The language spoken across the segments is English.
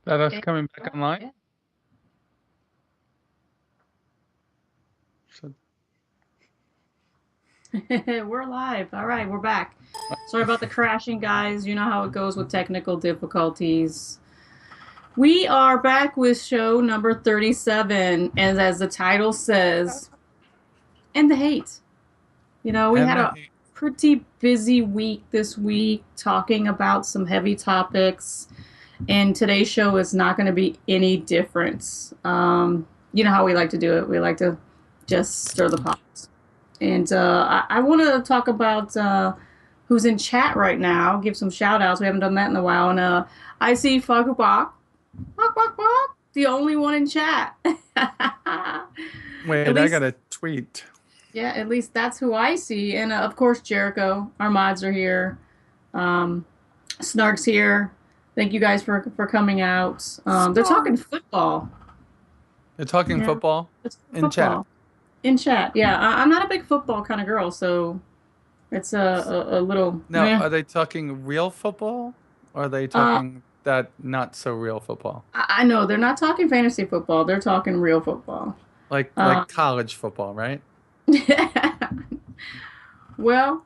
that us And coming back online? yeah. So, We're live. All right, we're back. Sorry about the crashing, guys. You know how it goes with technical difficulties. We are back with show number 37, and as the title says, and the hate. We and had the a hate. pretty busy week this week talking about some heavy topics, and today's show is not going to be any different. You know how we like to do it. We like to just stir the pot. And I want to talk about who's in chat right now. Give some shout outs. We haven't done that in a while. And I see Fakubak. Bak, bak, bak. The only one in chat. At Wait, I least, got a tweet. yeah, at least that's who I see. And of course, Jericho. Our mods are here. Um, Snark's here. Thank you guys for coming out. They're talking Snark. football. They're talking Yeah, football it's in chat. football in chat. Yeah, I'm not a big football kind of girl, so it's a little. Now, Eh. are they talking real football? Or are they Uh, talking that not so real football? I know they're not talking fantasy football; they're talking real football. Like Uh, college football, right? well,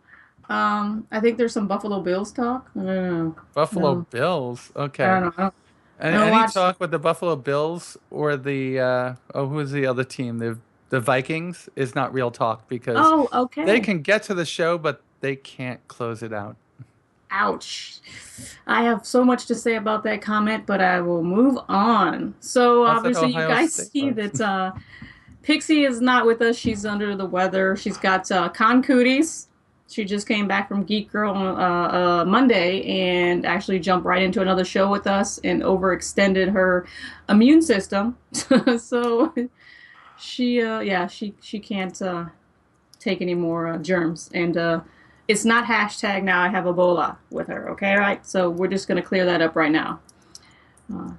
I think there's some Buffalo Bills talk. I don't know. Buffalo No, Bills. I Okay. don't know. I don't Any watch. talk with the Buffalo Bills or the who's the other team? The Vikings is not real talk because Oh, they okay. can get to the show, but they can't close it out. Ouch. I have so much to say about that comment, but I will move on. So How's that obviously, you Ohio guys State see was? that Pixie is not with us. She's under the weather. She's got con cooties. She just came back from Geek Girl on Monday and actually jumped right into another show with us and overextended her immune system. So she can't take any more germs. And it's not hashtag now I have Ebola with her. Okay, right? So we're just gonna clear that up right now.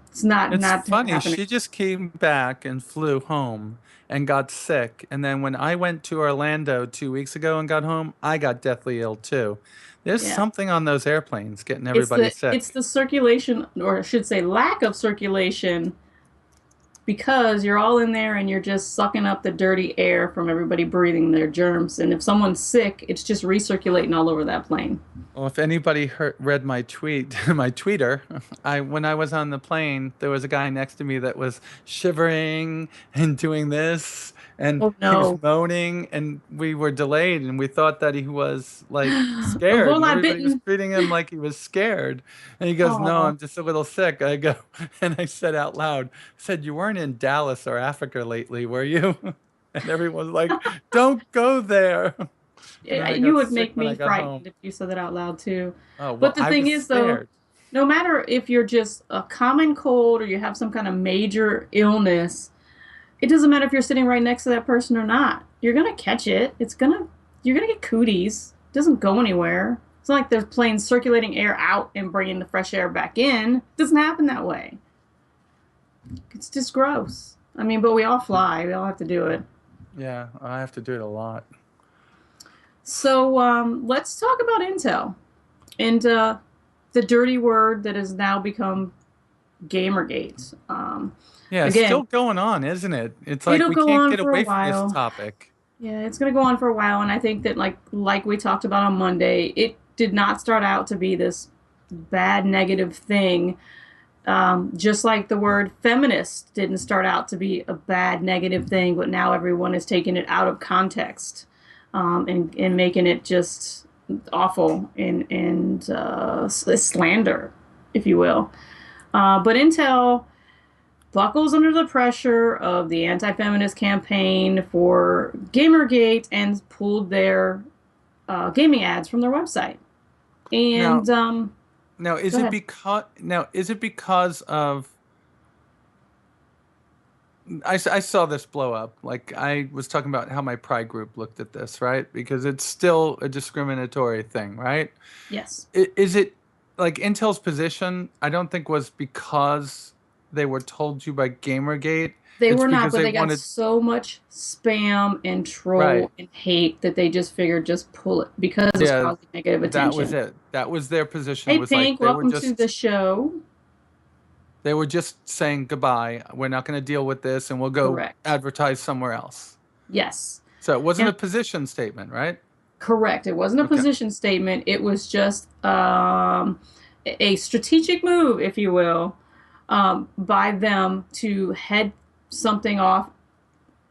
It's It's not funny. happening. She just came back and flew home and got sick. And then when I went to Orlando 2 weeks ago and got home, I got deathly ill too. There's Yeah. something on those airplanes getting everybody It's sick. the circulation, or I should say lack of circulation, because you're all in there and you're just sucking up the dirty air from everybody breathing their germs. And if someone's sick, it's just recirculating all over that plane. Well, if anybody read my tweet, my tweeter, I when I was on the plane, there was a guy next to me that was shivering and doing this, and Oh he was no. moaning, and we were delayed, and we thought that he was like scared, and Ebola everybody was bitten. treating him like he was scared, and he goes, "No, Oh. I'm just a little sick." I go, and I said out loud, I said, "You weren't in Dallas or Africa lately, were you?" And everyone was like, "Don't go there." And then I You got would sick make when me I got home. frightened if you said that out loud too. Oh, well, But the I thing was is, though, scared. no matter if you're just a common cold or you have some kind of major illness, it doesn't matter if you're sitting right next to that person or not. You're gonna catch it. You're gonna get cooties. It doesn't go anywhere. It's not like they're playing circulating air out and bringing the fresh air back in. It doesn't happen that way. It's just gross. I mean, but we all fly. We all have to do it. Yeah, I have to do it a lot. So let's talk about Intel and the dirty word that has now become Gamergate. Yeah, it's Again, still going on, isn't it? It's like it'll we go can't on get for a away from this while. topic. Yeah, it's going to go on for a while, and I think that like we talked about on Monday, it did not start out to be this bad negative thing. Just like the word feminist didn't start out to be a bad negative thing, but now everyone is taking it out of context and making it just awful and slander, if you will. But Intel buckles under the pressure of the anti-feminist campaign for Gamergate and pulled their gaming ads from their website. Now, And now go is it ahead. because of I saw this blow up. Like I was talking about how my pride group looked at this, right? Because it's still a discriminatory thing, right? Yes. Is it like Intel's position? I don't think was because they were told to by Gamergate. They It's were not, because but they they got wanted, so much spam and troll right. and hate that they just figured just pull it because it's Yeah, causing negative that was attention. it. That was their position Hey, was like Pink, they were welcome to the just show. They were just saying goodbye. We're not going to deal with this, and we'll go Correct. advertise somewhere else. Yes. So it wasn't And a position statement, right? correct. It wasn't a Okay. position statement. It was just a strategic move, if you will, by them to head something off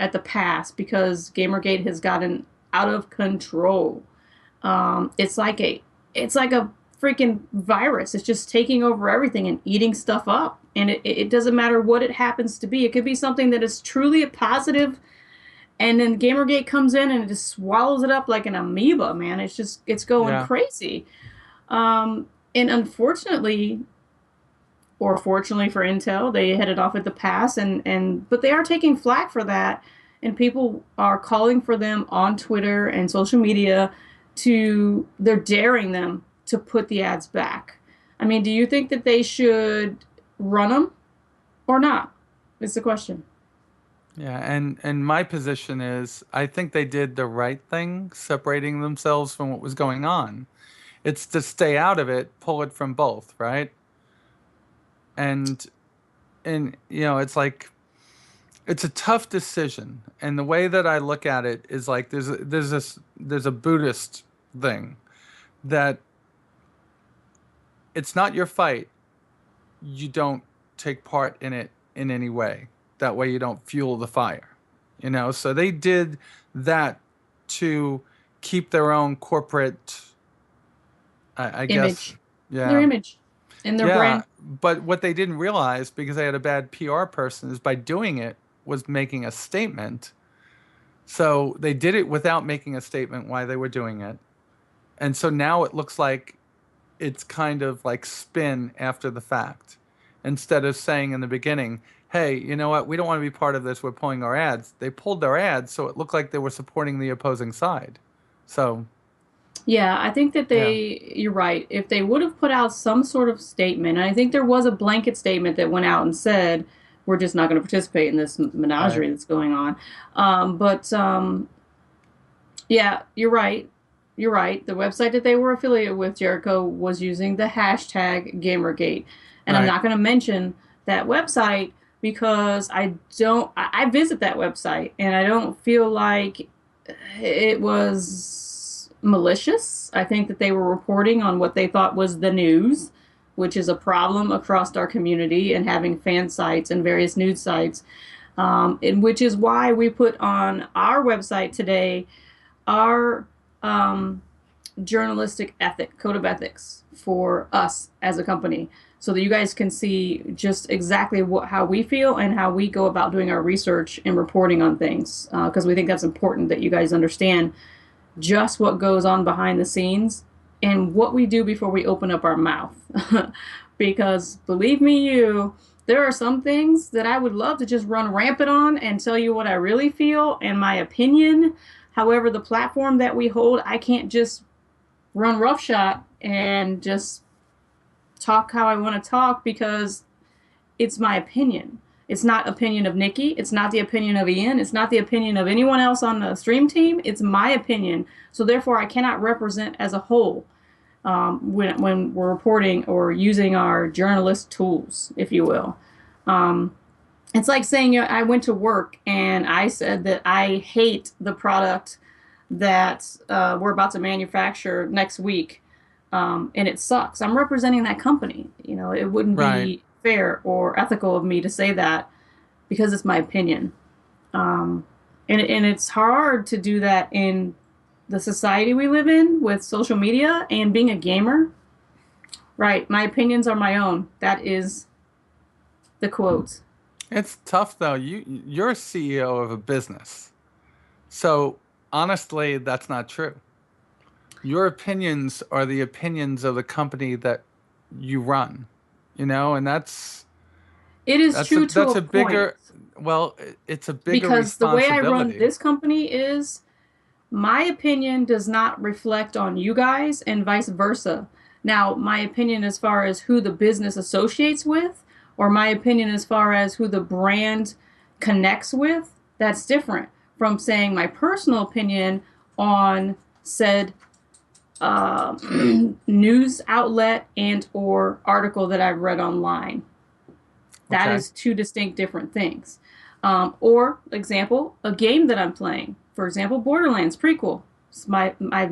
at the pass because Gamergate has gotten out of control. It's like a freaking virus. It's just taking over everything and eating stuff up. And it doesn't matter what it happens to be. It could be something that is truly a positive, and then Gamergate comes in and it just swallows it up like an amoeba, man. It's going Yeah. crazy. And unfortunately, or fortunately for Intel, they headed off at the pass, and but they are taking flack for that, and people are calling for them on Twitter and social media to they're daring them to put the ads back. I mean, do you think that they should run them or not? Is the question. Yeah, and my position is I think they did the right thing, separating themselves from what was going on. It's to stay out of it, pull it from both, right? And it's like it's a tough decision. And the way that I look at it is like there's a Buddhist thing that it's not your fight. You don't take part in it in any way. That way you don't fuel the fire. So they did that to keep their own corporate, I guess, Image, their yeah. image, and their Yeah, brand. but what they didn't realize because they had a bad PR person is by doing it was making a statement. So they did it without making a statement why they were doing it. And so now it looks like it's kind of like spin after the fact. Instead of saying in the beginning, hey, you know what? We don't want to be part of this. We're pulling our ads. They pulled their ads, so it looked like they were supporting the opposing side. So, Yeah, I think that yeah, you're right. If they would have put out some sort of statement, and I think there was a blanket statement that went out and said, we're just not going to participate in this right, menagerie that's going on. But yeah, you're right. You're right. The website that they were affiliated with, Jericho, was using the hashtag Gamergate. And I'm right. not going to mention that website because I visit that website and I don't feel like it was malicious. I think that they were reporting on what they thought was the news, which is a problem across our community and having fan sites and various news sites. And which is why we put on our website today our journalistic ethic, code of ethics for us as a company, so that you guys can see just exactly how we feel and how we go about doing our research and reporting on things. Because we think that's important that you guys understand just what goes on behind the scenes and what we do before we open up our mouth. Because believe me, there are some things that I would love to just run rampant on and tell you what I really feel and my opinion. However, the platform that we hold, I can't just run roughshod and just talk how I want to talk because it's my opinion. It's not opinion of Nikki. It's not the opinion of Ian. It's not the opinion of anyone else on the stream team. It's my opinion. So therefore, I cannot represent as a whole when we're reporting or using our journalist tools, if you will. It's like saying I went to work and I said that I hate the product that we're about to manufacture next week, and it sucks. I'm representing that company. It wouldn't Right. be fair or ethical of me to say that because it's my opinion. And it's hard to do that in the society we live in with social media and being a gamer. Right, my opinions are my own. That is the quote. It's tough though. You're a CEO of a business. So honestly, that's not true. Your opinions are the opinions of the company that you run, and It is that's a true to that's a a point bigger, well, it's a bigger because the way I run responsibility. this company is my opinion does not reflect on you guys and vice versa. Now, my opinion as far as who the business associates with, or my opinion as far as who the brand connects with, that's different from saying my personal opinion on said uh, news outlet and or article that I've read online. That Okay. is two distinct different things. Or example, a game that I'm playing. For example, Borderlands prequel. I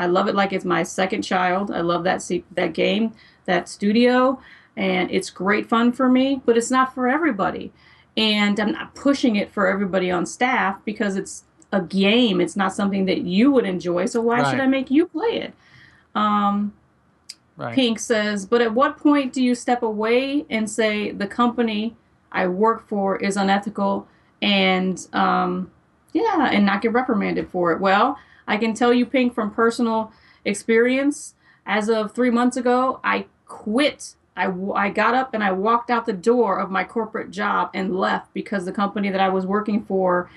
love it like it's my second child. I love that game, that studio, and it's great fun for me. But it's not for everybody, and I'm not pushing it for everybody on staff because it's a game. It's not something that you would enjoy. So why should Right. I make you play it? Um, Right. Pink says, but at what point do you step away and say the company I work for is unethical and yeah, and not get reprimanded for it? Well, I can tell you, Pink, from personal experience, as of 3 months ago, I quit. I got up and I walked out the door of my corporate job and left because the company that I was working for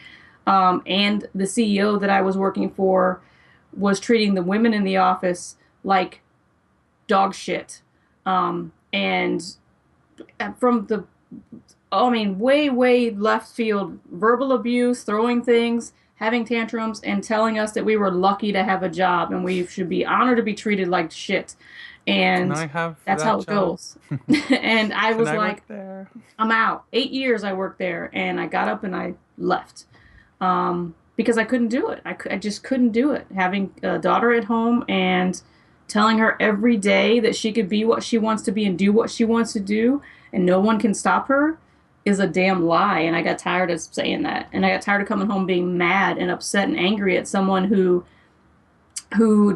and the CEO that I was working for was treating the women in the office like dog shit. And from the, I mean, way, way left field, verbal abuse, throwing things, having tantrums, and telling us that we were lucky to have a job and we should be honored to be treated like shit. Can And I have that's that how it job? goes. And I Can was I like, work there? I'm out. 8 years I worked there, and I got up and I left because I couldn't do it. I just couldn't do it. Having a daughter at home and telling her every day that she could be what she wants to be and do what she wants to do, and no one can stop her, is a damn lie. And I got tired of saying that, and I got tired of coming home being mad and upset and angry at someone who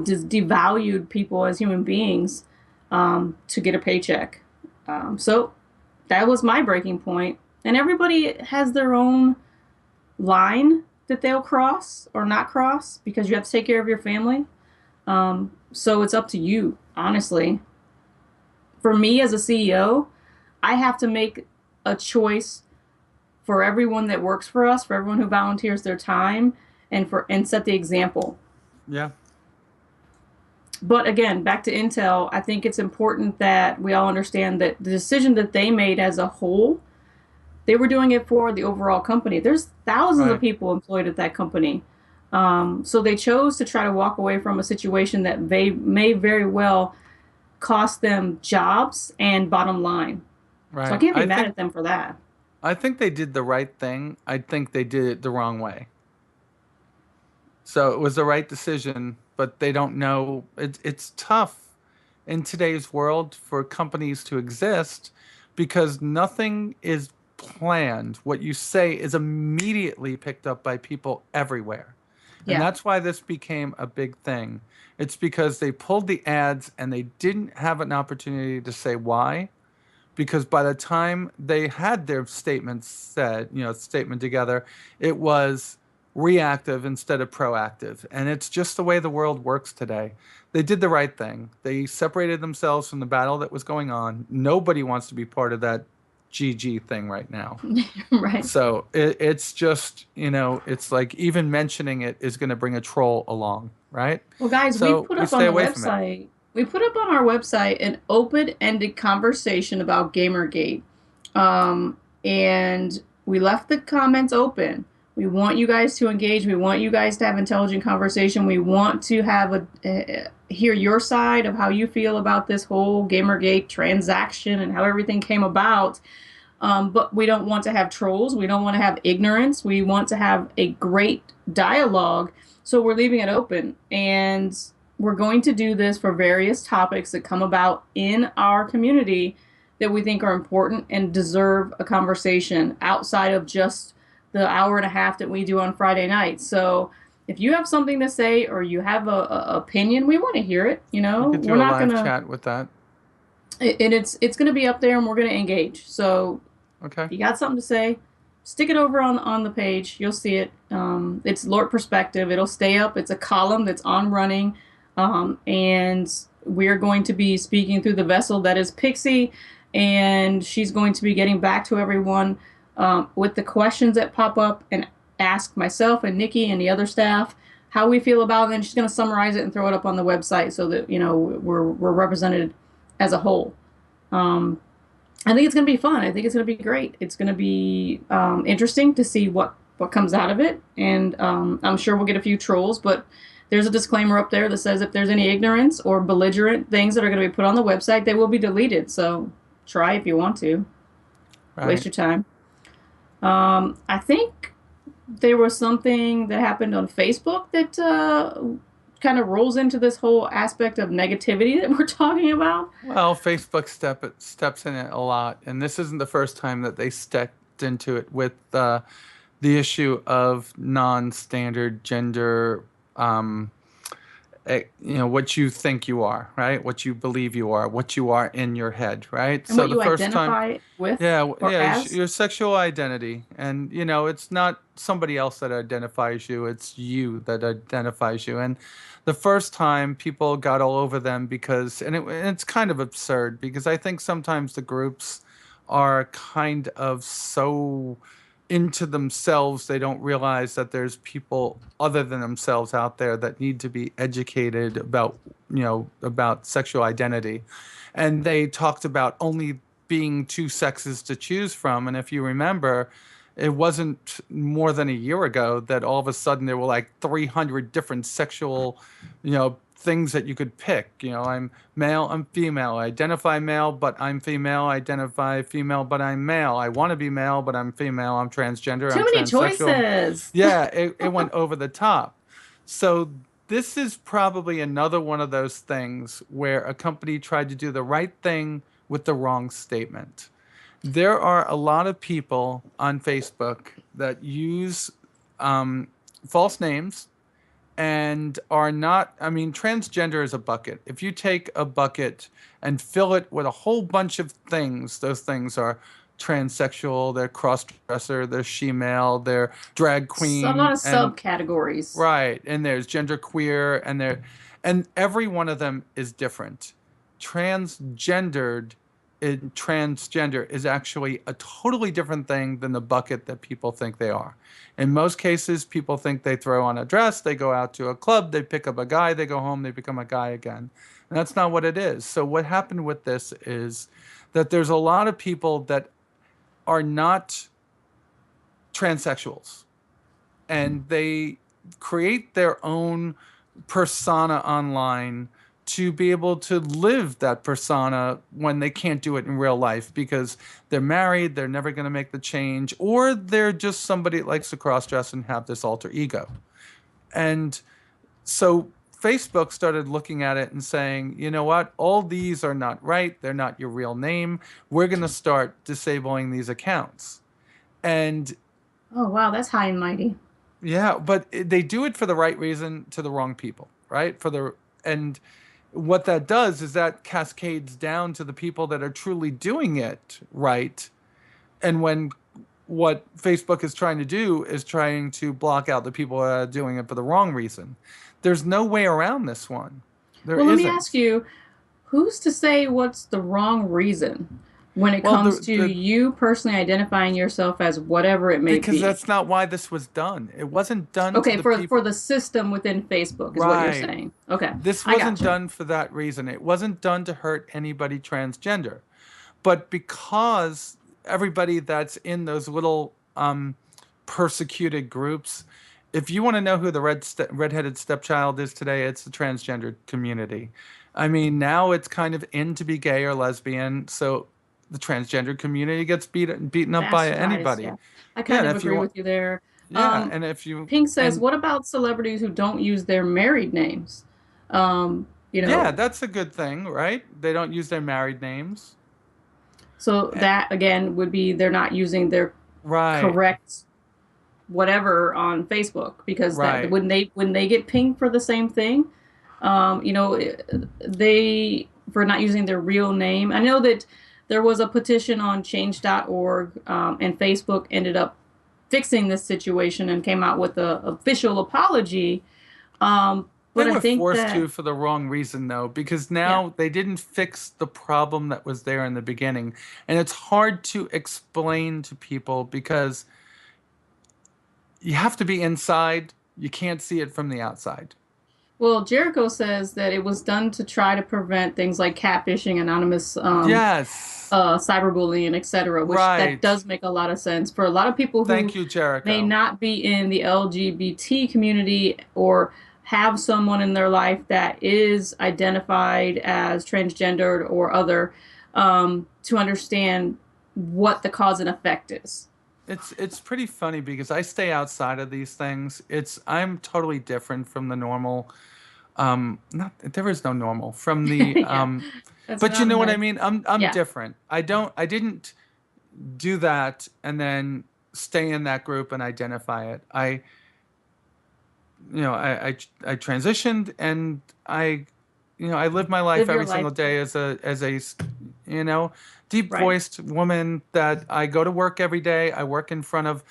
just devalued people as human beings to get a paycheck. So that was my breaking point. And everybody has their own line that they'll cross or not cross because you have to take care of your family. So it's up to you, honestly. For me as a CEO, I have to make a choice for everyone that works for us, for everyone who volunteers their time, and set the example. Yeah. But again, back to Intel, I think it's important that we all understand that the decision that they made as a whole, they were doing it for the overall company. There's thousands of Right. people employed at that company. So they chose to try to walk away from a situation that they may very well cost them jobs and bottom line. So I Right. can't be mad at them for that. I think they did the right thing. I think they did it the wrong way. So it was the right decision, but they don't know. It's tough in today's world for companies to exist because nothing is planned. What you say is immediately picked up by people everywhere. And Yeah. that's why this became a big thing. It's because they pulled the ads and they didn't have an opportunity to say why. Because by the time they had their statements said, statement together, it was reactive instead of proactive. And it's just the way the world works today. They did the right thing. They separated themselves from the battle that was going on. Nobody wants to be part of that GG thing right now. Right. So it's just, it's like even mentioning it is going to bring a troll along, right? Well, guys, we So put we up on stay the away from it. website. We put up on our website an open-ended conversation about Gamergate, and we left the comments open. We want you guys to engage. We want you guys to have intelligent conversation. We want to have hear your side of how you feel about this whole Gamergate transaction and how everything came about. But we don't want to have trolls. We don't want to have ignorance. We want to have a great dialogue. So we're leaving it open. And we're going to do this for various topics that come about in our community that we think are important and deserve a conversation outside of just the hour and a half that we do on Friday nights. So if you have something to say or you have a opinion, we want to hear it. We could We're do a not live gonna, chat with that. and it's gonna be up there, and we're gonna engage. So Okay. if you got something to say, stick it over on the page. You'll see it. It's LORT Perspective. It'll stay up. It's a column that's on running. And we're going to be speaking through the vessel that is Pixie. And she's going to be getting back to everyone with the questions that pop up and ask myself and Nikki and the other staff how we feel about it. And then she's going to summarize it and throw it up on the website so that, we're represented as a whole. I think it's going to be fun. I think it's going to be great. It's going to be interesting to see what comes out of it. And I'm sure we'll get a few trolls, but there's a disclaimer up there that says if there's any ignorance or belligerent things that are going to be put on the website, they will be deleted. So try if you want to. Waste Right. your time. I think there was something that happened on Facebook that kind of rolls into this whole aspect of negativity that we're talking about. Well, Facebook steps in it a lot, and this isn't the first time that they stepped into it with the issue of non-standard gender, um, what you think you are, right? What you believe you are, what you are in your head, right? And So what the you first time, identify with yeah, or as. your sexual identity, and it's not somebody else that identifies you; it's you that identifies you. And the first time, people got all over them because, and it's kind of absurd because I think sometimes the groups are kind of so into themselves they don't realize that there's people other than themselves out there that need to be educated about about sexual identity. And they talked about only being two sexes to choose from. And if you remember, it wasn't more than a year ago that all of a sudden there were like 300 different sexual, things that you could pick. I'm male, I'm female. I identify male, but I'm female. I identify female, but I'm male. I want to be male, but I'm female. I'm transgender. Too I'm many transsexual. choices. Yeah, it went over the top. So this is probably another one of those things where a company tried to do the right thing with the wrong statement. There are a lot of people on Facebook that use um, false names and are not. I mean, transgender is a bucket. If you take a bucket and fill it with a whole bunch of things, those things are transsexual, they're cross-dresser, they're she-male, they're drag So a lot queen, of and subcategories. right, and there's gender queer, and every one of them is different. Transgendered Transgender is actually a totally different thing than the bucket that people think they are. In most cases, people think they throw on a dress, they go out to a club, they pick up a guy, they go home, they become a guy again. And that's not what it is. So what happened with this is that there's a lot of people that are not transsexuals, and they create their own persona online to be able to live that persona when they can't do it in real life because they're married, they're never going to make the change, or they're just somebody that likes to cross dress and have this alter ego. And so Facebook started looking at it and saying, you know what, all these are not right, they're not your real name. We're going to start disabling these accounts. And Oh wow, that's high and mighty. yeah, but they do it for the right reason to the wrong people, right? And what that does is that cascades down to the people that are truly doing it right. And when what Facebook is trying to do is trying to block out the people that are doing it for the wrong reason. There's no way around this one. There Well, let me ask isn't. you, who's to say what's the wrong reason when it Well, comes to the you personally identifying yourself as whatever it may because be? that's not why this was done. It wasn't done to Okay, the for people. the system within Facebook is what you're Right. saying. Okay, This I wasn't gotcha. done for that reason. It wasn't done to hurt anybody transgender. But because everybody that's in those little persecuted groups, if you want to know who the redheaded stepchild is today, it's the transgender community. I mean, now it's kind of in to be gay or lesbian, so the transgender community gets beaten up by Bastardized, anybody. yeah. I Yeah, kind and of if you agree want, with you there. yeah, Um, and if you Pink says, and what about celebrities who don't use their married names? Um, you yeah, know, that's a good thing, right? They don't use their married names. so Eh, that again would be they're not using their Right, correct whatever on Facebook because that right. when they get pinged for the same thing, you know, they for not using their real name. I know that there was a petition on change.org, and Facebook ended up fixing this situation and came out with a official apology. They But I were think forced that to for the wrong reason, though, because yeah, now they didn't fix the problem that was there in the beginning. And it's hard to explain to people because you have to be inside. You can't see it from the outside. well, Jericho says that it was done to try to prevent things like catfishing, anonymous Yes. cyberbullying, etc., which that Right. does make a lot of sense for a lot of people who Thank you, may Jericho. not be in the LGBT community or have someone in their life that is identified as transgendered or other, to understand. what the cause and effect is. It's pretty funny because I stay outside of these things. I'm totally different from the normal. Not there is no normal from the Yeah, that's but you not a know what I nice. mean? I'm Yeah, different. I didn't do that and then stay in that group and identify it. I transitioned and I live my life live your every life. single day as a you know deep Right. voiced woman that I go to work every day. I work in front of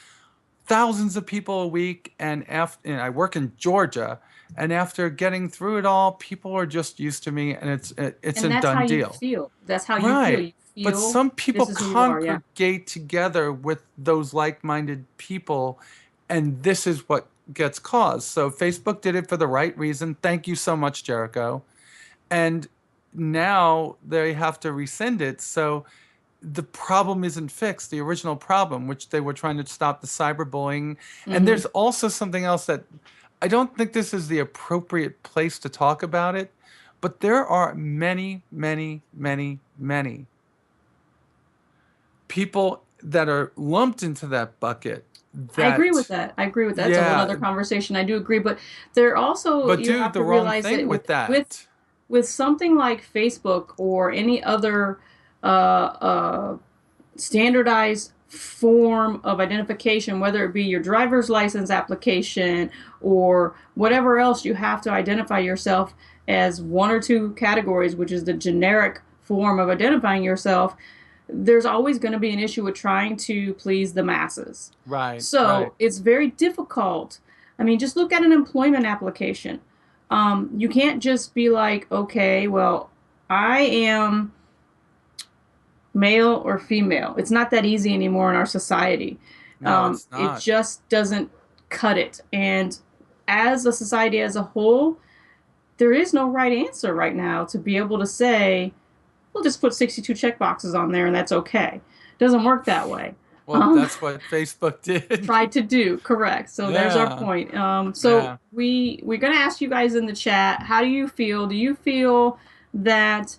thousands of people a week, and I work in Georgia. And after getting through it all, people are just used to me, and it's And a that's how done you deal. feel. That's how you feel. Right. You But feel some people this is who you are. Yeah. congregate together with those like-minded people, and this is what gets caused. So Facebook did it for the right reason. Thank you so much, Jericho. And now they have to rescind it. So the problem isn't fixed, the original problem, which they were trying to stop the cyberbullying. And Hmm. there's also something else that I don't think this is the appropriate place to talk about it, but there are many, many, many, many people that are lumped into that bucket I agree with that, that. I agree with that. It's a whole other yeah, conversation. I do agree, but there also but you do have the to wrong realize thing that with with that. with something like Facebook or any other uh, uh, standardized form of identification, whether it be your driver's license application or whatever else, you have to identify yourself as one or two categories, which is the generic form of identifying yourself. There's always going to be an issue with trying to please the masses. Right, right. So it's very difficult. I mean, just look at an employment application. You can't just be like, okay, well, I am male or female. It's not that easy anymore in our society. No, it's It not. just doesn't cut it. And as a society as a whole, there is no right answer right now to be able to say, we'll just put 62 check boxes on there and that's okay. It doesn't work that way. Well, Um, that's what Facebook did. Tried to do, correct. So there's our Yeah, point. So yeah. we're gonna ask you guys in the chat, how do you feel? Do you feel that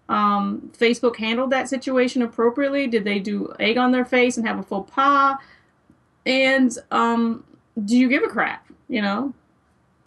Facebook handled that situation appropriately? Did they do egg on their face and have a faux pas? And do you give a crap?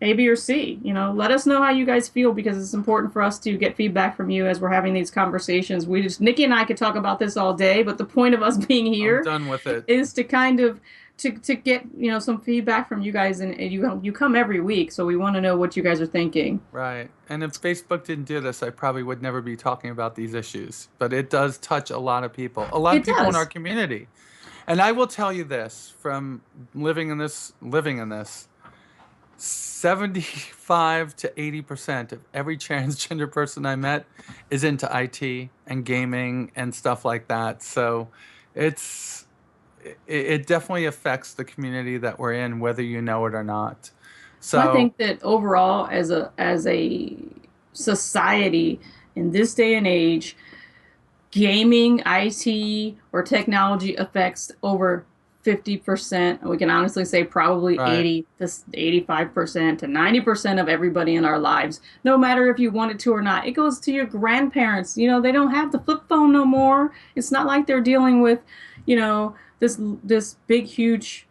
A, B, or C. Let us know how you guys feel because it's important for us to get feedback from you as we're having these conversations. Nikki and I could talk about this all day, but the point of us being I'm here done with it. is to kind of to get some feedback from you guys, and you come every week, so we want to know what you guys are thinking. Right. And if Facebook didn't do this, I probably would never be talking about these issues. But it does touch a lot of people, a lot of It people in our does. community. And I will tell you this from living in this, 75 to 80% of every transgender person I met is into IT and gaming and stuff like that. So it's it definitely affects the community that we're in, whether you know it or not. Well, I So think that overall, as a society in this day and age, gaming, IT, or technology affects over 50%. We can honestly say probably right. 80 to 85% to 90% of everybody in our lives, no matter if you want it to or not. It goes to your grandparents. They don't have the flip phone no more. It's not like they're dealing with, this big, huge,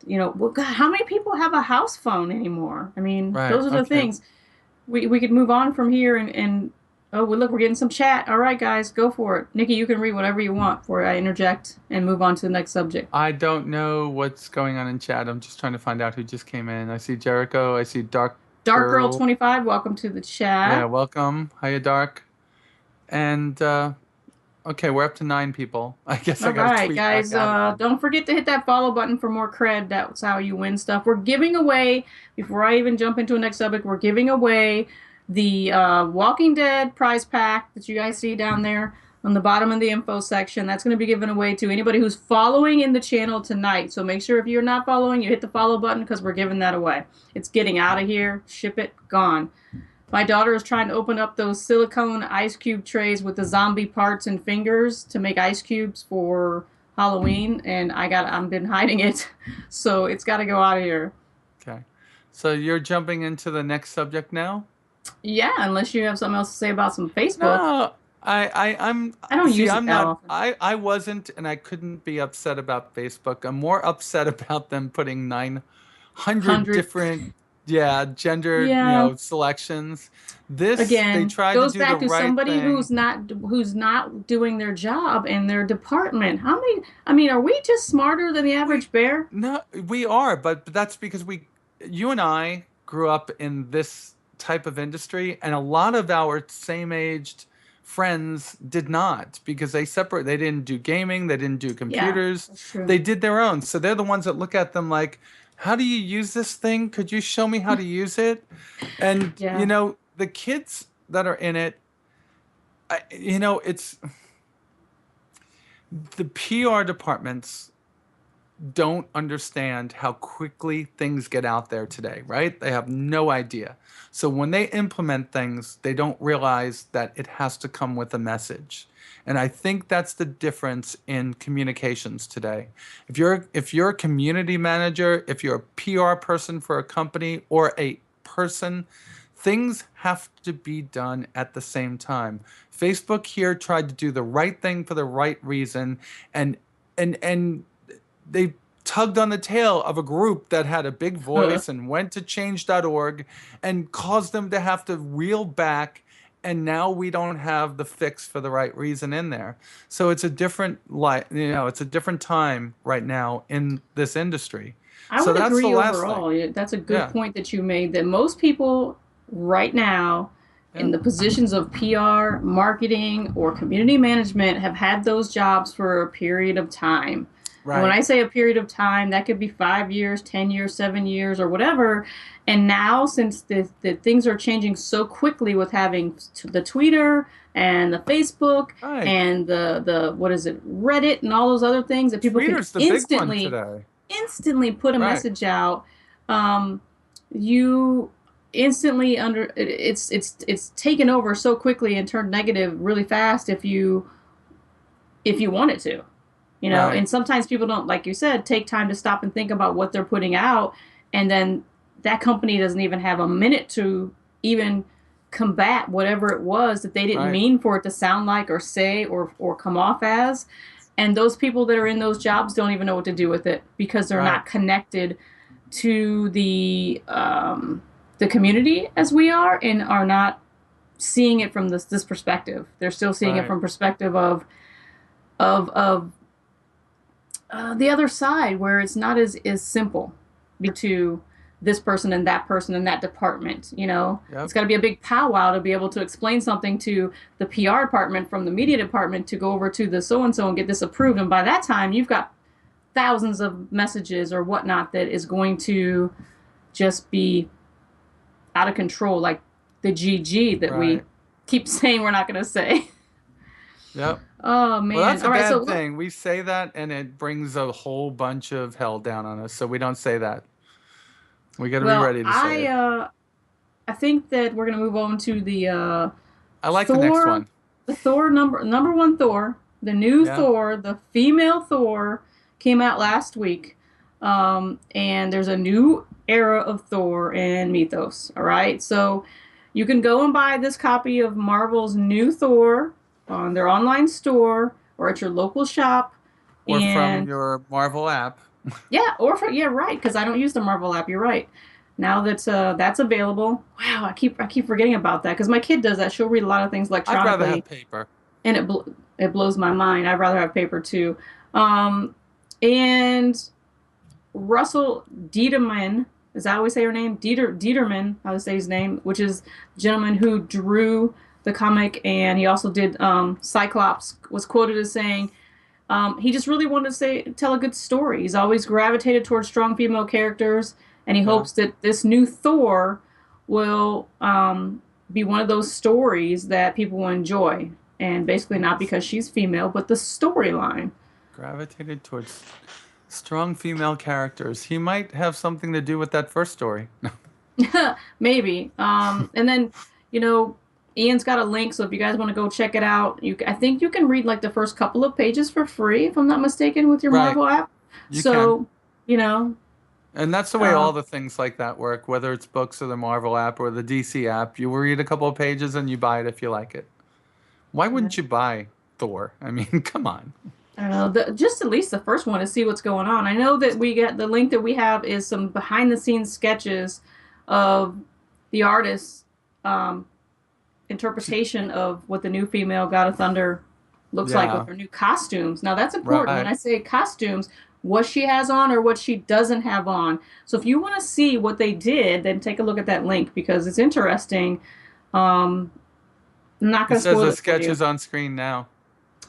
well, God, how many people have a house phone anymore? I mean, Right. those are the Okay. things. We could move on from here and oh, well, look, we're getting some chat. All right, guys, go for it. Nikki, you can read whatever you want before I interject and move on to the next subject. I don't know what's going on in chat. I'm just trying to find out who just came in. I see Jericho. I see Dark Dark Girl Girl. 25, welcome to the Yeah, chat. welcome. Hiya, Dark. And okay, we're up to 9 people. I guess All I got to right, tweet back guys, out again. don't forget to hit that follow button for more cred. That's how you win stuff. We're giving away, before I even jump into the next subject, we're giving away the Walking Dead prize pack that you guys see down there on the bottom of the info section. That's going to be given away to anybody who's following in the channel tonight. So make sure if you're not following, you hit the follow button because we're giving that away. It's getting out of here. Ship it. Gone. My daughter is trying to open up those silicone ice cube trays with the zombie parts and fingers to make ice cubes for Halloween, and I've been hiding it, so it's got to go out of here. Okay. So you're jumping into the next subject now? Yeah, unless you have something else to say about some Facebook. No, I don't see, use it I'm that not, often. I wasn't, and I couldn't be upset about Facebook. I'm more upset about them putting 900 100. different, yeah, gender, Yeah. selections. This, they Again, tried to goes do the back to right somebody thing. who's not doing their job in their department. How many? I mean, are we just smarter than the We, average bear? no, we are, but that's because you and I grew up in this type of industry, and a lot of our same-aged friends did not because they didn't do gaming, they didn't do Yeah, computers, that's true. they did their own. So they're the ones that look at them like, how do you use this thing? Could you show me how to use it? And, Yeah. the kids that are in it, it's the PR departments don't understand how quickly things get out there today, right? They have no idea. So when they implement things, they don't realize that it has to come with a message. And I think that's the difference in communications today. If you're a community manager, if you're a PR person for a company or a person, things have to be done at the same time. Facebook here tried to do the right thing for the right reason, and and they tugged on the tail of a group that had a big voice and went to change.org and caused them to have to reel back, and now we don't have the fix for the right reason in there. So it's a different it's a different time right now in this industry. I So would that's the agree last thing. overall. That's a good Yeah. point that you made that most people right now Yeah. in the positions of PR, marketing, or community management have had those jobs for a period of time. And when Right. I say a period of time, that could be 5 years, 10 years, 7 years, or whatever. And now, since the things are changing so quickly with having the Twitter and the Facebook Right. and the what is it, Reddit and all those other things that people can Tweeter's the big one today. instantly put a Right. message out. You instantly under it's taken over so quickly and turned negative really fast if you want it to, Right. and sometimes people don't, like you said, take time to stop and think about what they're putting out, and then that company doesn't even have a minute to even combat whatever it was that they didn't Right. mean for it to sound like or say or come off as. And those people that are in those jobs don't even know what to do with it because they're Right. not connected to the community as we are, and are not seeing it from this perspective. They're still seeing it Right. from perspective of the other side, where it's not as simple to this person and that person in that department. Yep. It's got to be a big powwow to be able to explain something to the PR department from the media department to go over to the so and so and get this approved. And by that time, you've got thousands of messages or whatnot that is going to just be out of control, like the GG that we Right. keep saying we're not going to say. Yep. Oh Well, man! that's a All right, bad so thing. We say that and it brings a whole bunch of hell down on us. So we don't say that. We got to be well, ready to say I it. uh, I think that we're going to move on to the I like the next Thor, one. the Thor number one Thor, the new Yeah. Thor, the female Thor came out last week, and there's a new era of Thor and mythos. All right, so you can go and buy this copy of Marvel's new Thor on their online store or at your local shop, Or from and your Marvel app. yeah, yeah, right, because I don't use the Marvel app. You're right. Now that's available. Wow, I keep forgetting about that because my kid does that. She'll read a lot of things I'd rather electronically, have paper. and it blows my mind. I'd rather have paper too. Um, and Russell Dieterman, is that how we say her name? Dieterman, how to say his name, which is the gentleman who drew the comic, and he also did Cyclops. Was quoted as saying, he just really wanted to tell a good story. He's always gravitated towards strong female characters, and he Yeah. hopes that this new Thor will be one of those stories that people will enjoy. And basically, not because she's female, but the storyline. Gravitated towards strong female characters. He might have something to do with that first story. Maybe. And then, you know, Ian's got a link, so if you guys want to go check it out, I think you can read like the first couple of pages for free, if I'm not mistaken, with your Right. Marvel app. You can. So, you know, And that's the way uh, all the things like that work, whether it's books or the Marvel app or the DC app. You read a couple of pages and you buy it if you like it. Why Yeah. wouldn't you buy Thor? I mean, come on. I don't know, just at least the first one to see what's going on. I know that we get the link that we have is some behind the scenes sketches of the artist's um, interpretation of what the new female God of Thunder looks like with Yeah, her new costumes. Now that's important. When right. I say costumes, what she has on or what she doesn't have on. So if you want to see what they did, then take a look at that link because it's interesting. Um, I'm not It going to says spoil the it for sketch you. is on screen now.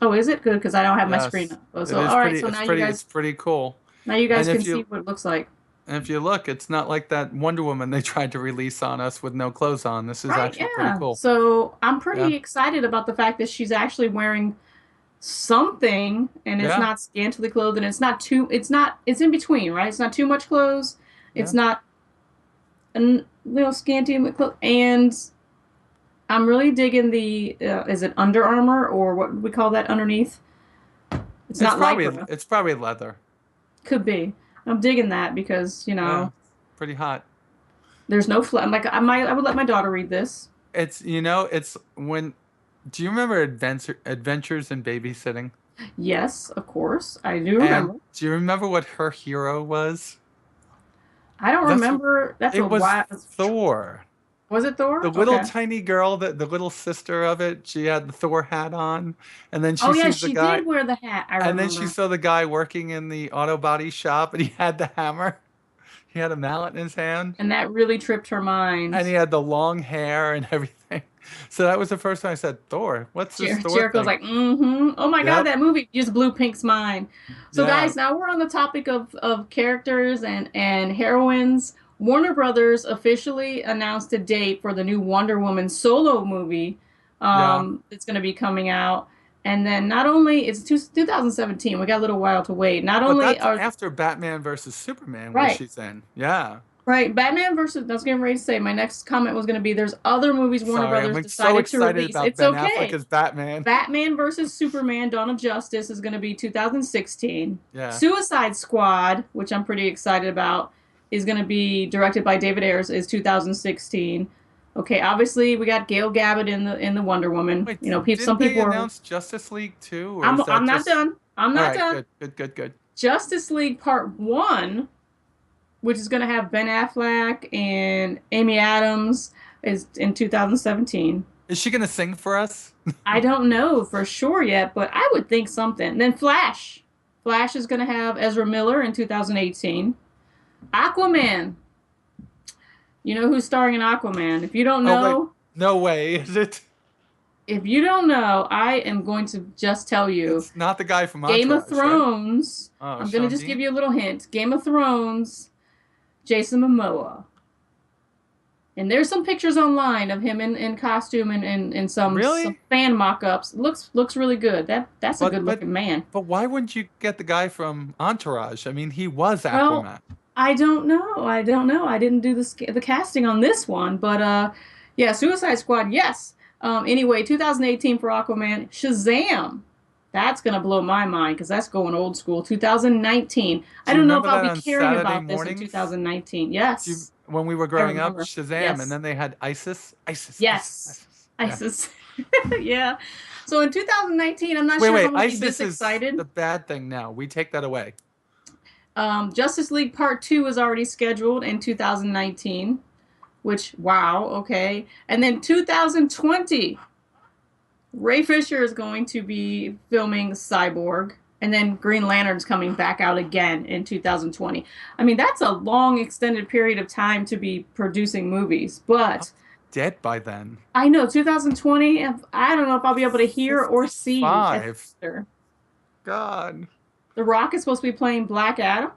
Oh, is it good? Because I don't have my screen Yes, up. Oh, it so is all right. pretty. So It's pretty cool. now you guys And can see what it looks like. if you look, it's not like that Wonder Woman they tried to release on us with no clothes on. This is Right, actually pretty yeah. cool. So I'm Yeah, pretty excited about the fact that she's actually wearing something and it's yeah, not scantily clothed and it's in between, right? It's not too much clothes. It's yeah. not a little scanty clothes. And I'm really digging the is it Under Armour or what we call that underneath? It's not Lycra. It's probably leather. Could be. I'm digging that because, Yeah, pretty hot. there's no I'm like I would let my daughter read this. It's it's when. Do you remember Adventures in Babysitting? Yes, of course. I do And remember. do you remember what her hero was? I don't That's remember. That's a it was while. Thor. Was it The Thor? little Okay. tiny girl, that the little sister of it, she had the Thor hat on, and then Oh she yeah, sees the she guy, did wear the hat. I and then she remember. saw the guy working in the auto body shop, and he had the hammer, he had a mallet in his hand, And that really tripped her and he mind. had the long hair and everything. So that was the first time I said, Thor, what's this Thor Jericho's thing? like, mm-hmm. Oh my God, Yep, that movie just blew Pink's mind. So yeah, guys, now we're on the topic of characters and heroines. Warner Brothers officially announced a date for the new Wonder Woman solo movie yeah. that's going to be coming out. And then not only it's 2017, we got a little while to wait. Not But only that's are after Batman versus Superman, where right, she's in. Yeah. right, Batman versus. I was getting ready to say my next comment was going to be there's other movies Warner Sorry, I'm Brothers like so decided to excited release. about It's Ben Affleck okay. as Batman. Batman versus Superman: Dawn of Justice is going to be 2016. Yeah. Suicide Squad, which I'm pretty excited about, is going to be directed by David Ayers, is 2016. Okay, obviously we got Gail Gadot in the Wonder Woman. Wait, You know, some didn't they people are. announce Justice League too, or is that I'm not just? done. I'm All not right, done. good, good, good, good. Justice League Part One, which is going to have Ben Affleck and Amy Adams, is in 2017. Is she gonna sing for us? I don't know for sure yet, but I would think something. Then Flash. Flash is going to have Ezra Miller in 2018. Aquaman. You know who's starring in Aquaman. Oh wait, no way, is it? If you don't know, I am going to just tell you. It's not the guy from Game of Entourage, right? Thrones. Oh, I'm going to Sean just give Bean. you a little hint. Game of Thrones, Jason Momoa. And there's some pictures online of him in costume and some Really? fan mock-ups. Looks really good. That's a But good but looking man. but why wouldn't you get the guy from Entourage? I mean, he was Well, Aquaman. I don't know. I don't know. I didn't do the casting on this one, but yeah, Suicide Squad, yes. Anyway, 2018 for Aquaman, Shazam. That's gonna blow my mind because that's going old school. 2019. I Do you don't know if remember I'll that be on caring Saturday about this in mornings? 2019. Do you, Yes, when we were I growing up, remember. Shazam, and Yes, then they had ISIS, ISIS, ISIS, yes, ISIS. Yeah. ISIS. Yeah. So in 2019, I'm not Wait, sure if wait. I'm gonna be this ISIS is excited. the bad thing now. We take that away. Justice League Part 2 is already scheduled in 2019, which, wow, okay. And then 2020, Ray Fisher is going to be filming Cyborg. And then Green Lantern's coming back out again in 2020. I mean, that's a long, extended period of time to be producing movies. I'm But dead by then. I know 2020, I don't know if I'll be able to hear or see a 55. theater. God. The Rock is supposed to be playing Black Adam.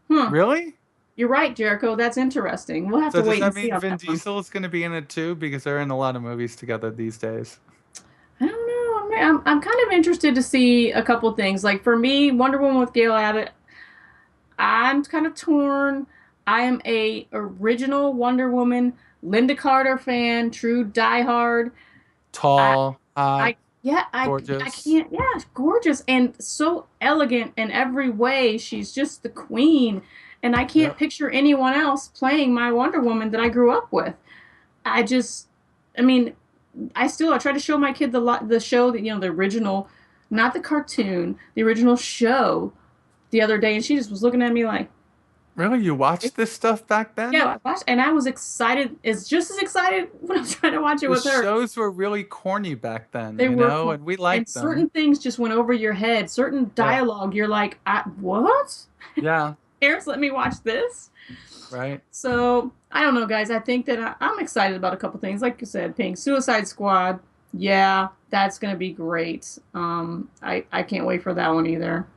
Hmm. Really? You're right, Jericho. That's interesting. We'll have So to does wait and that see mean on Vin that one. Diesel is going to be in it too? Because they're in a lot of movies together these days. I don't know. I'm kind of interested to see a couple things. Like for me, Wonder Woman with Gail Abbott, I'm kind of torn. I am a original Wonder Woman, Linda Carter fan, true diehard. I Tall, hot, I yeah, I gorgeous. can't. Yeah, gorgeous and so elegant in every way. She's just the queen, and I can't Yep. picture anyone else playing my Wonder Woman that I grew up with. I just, I mean, I try to show my kid the show that, the original, not the cartoon, the original show the other day, and she just was looking at me like, Really? You watched this stuff back yeah, then? I watched, and I was excited, as just as excited when I was trying to watch it The with her. shows were really corny back then, They you were know, corny, and we and liked them. certain things just went over your head. Certain Yeah. dialogue, you're like, what? Yeah. Parents, let me watch this. Right. So I don't know, guys. I think that I'm excited about a couple things. Like you said, Pink, Suicide Squad. Yeah, that's gonna be great. I can't wait for that one either.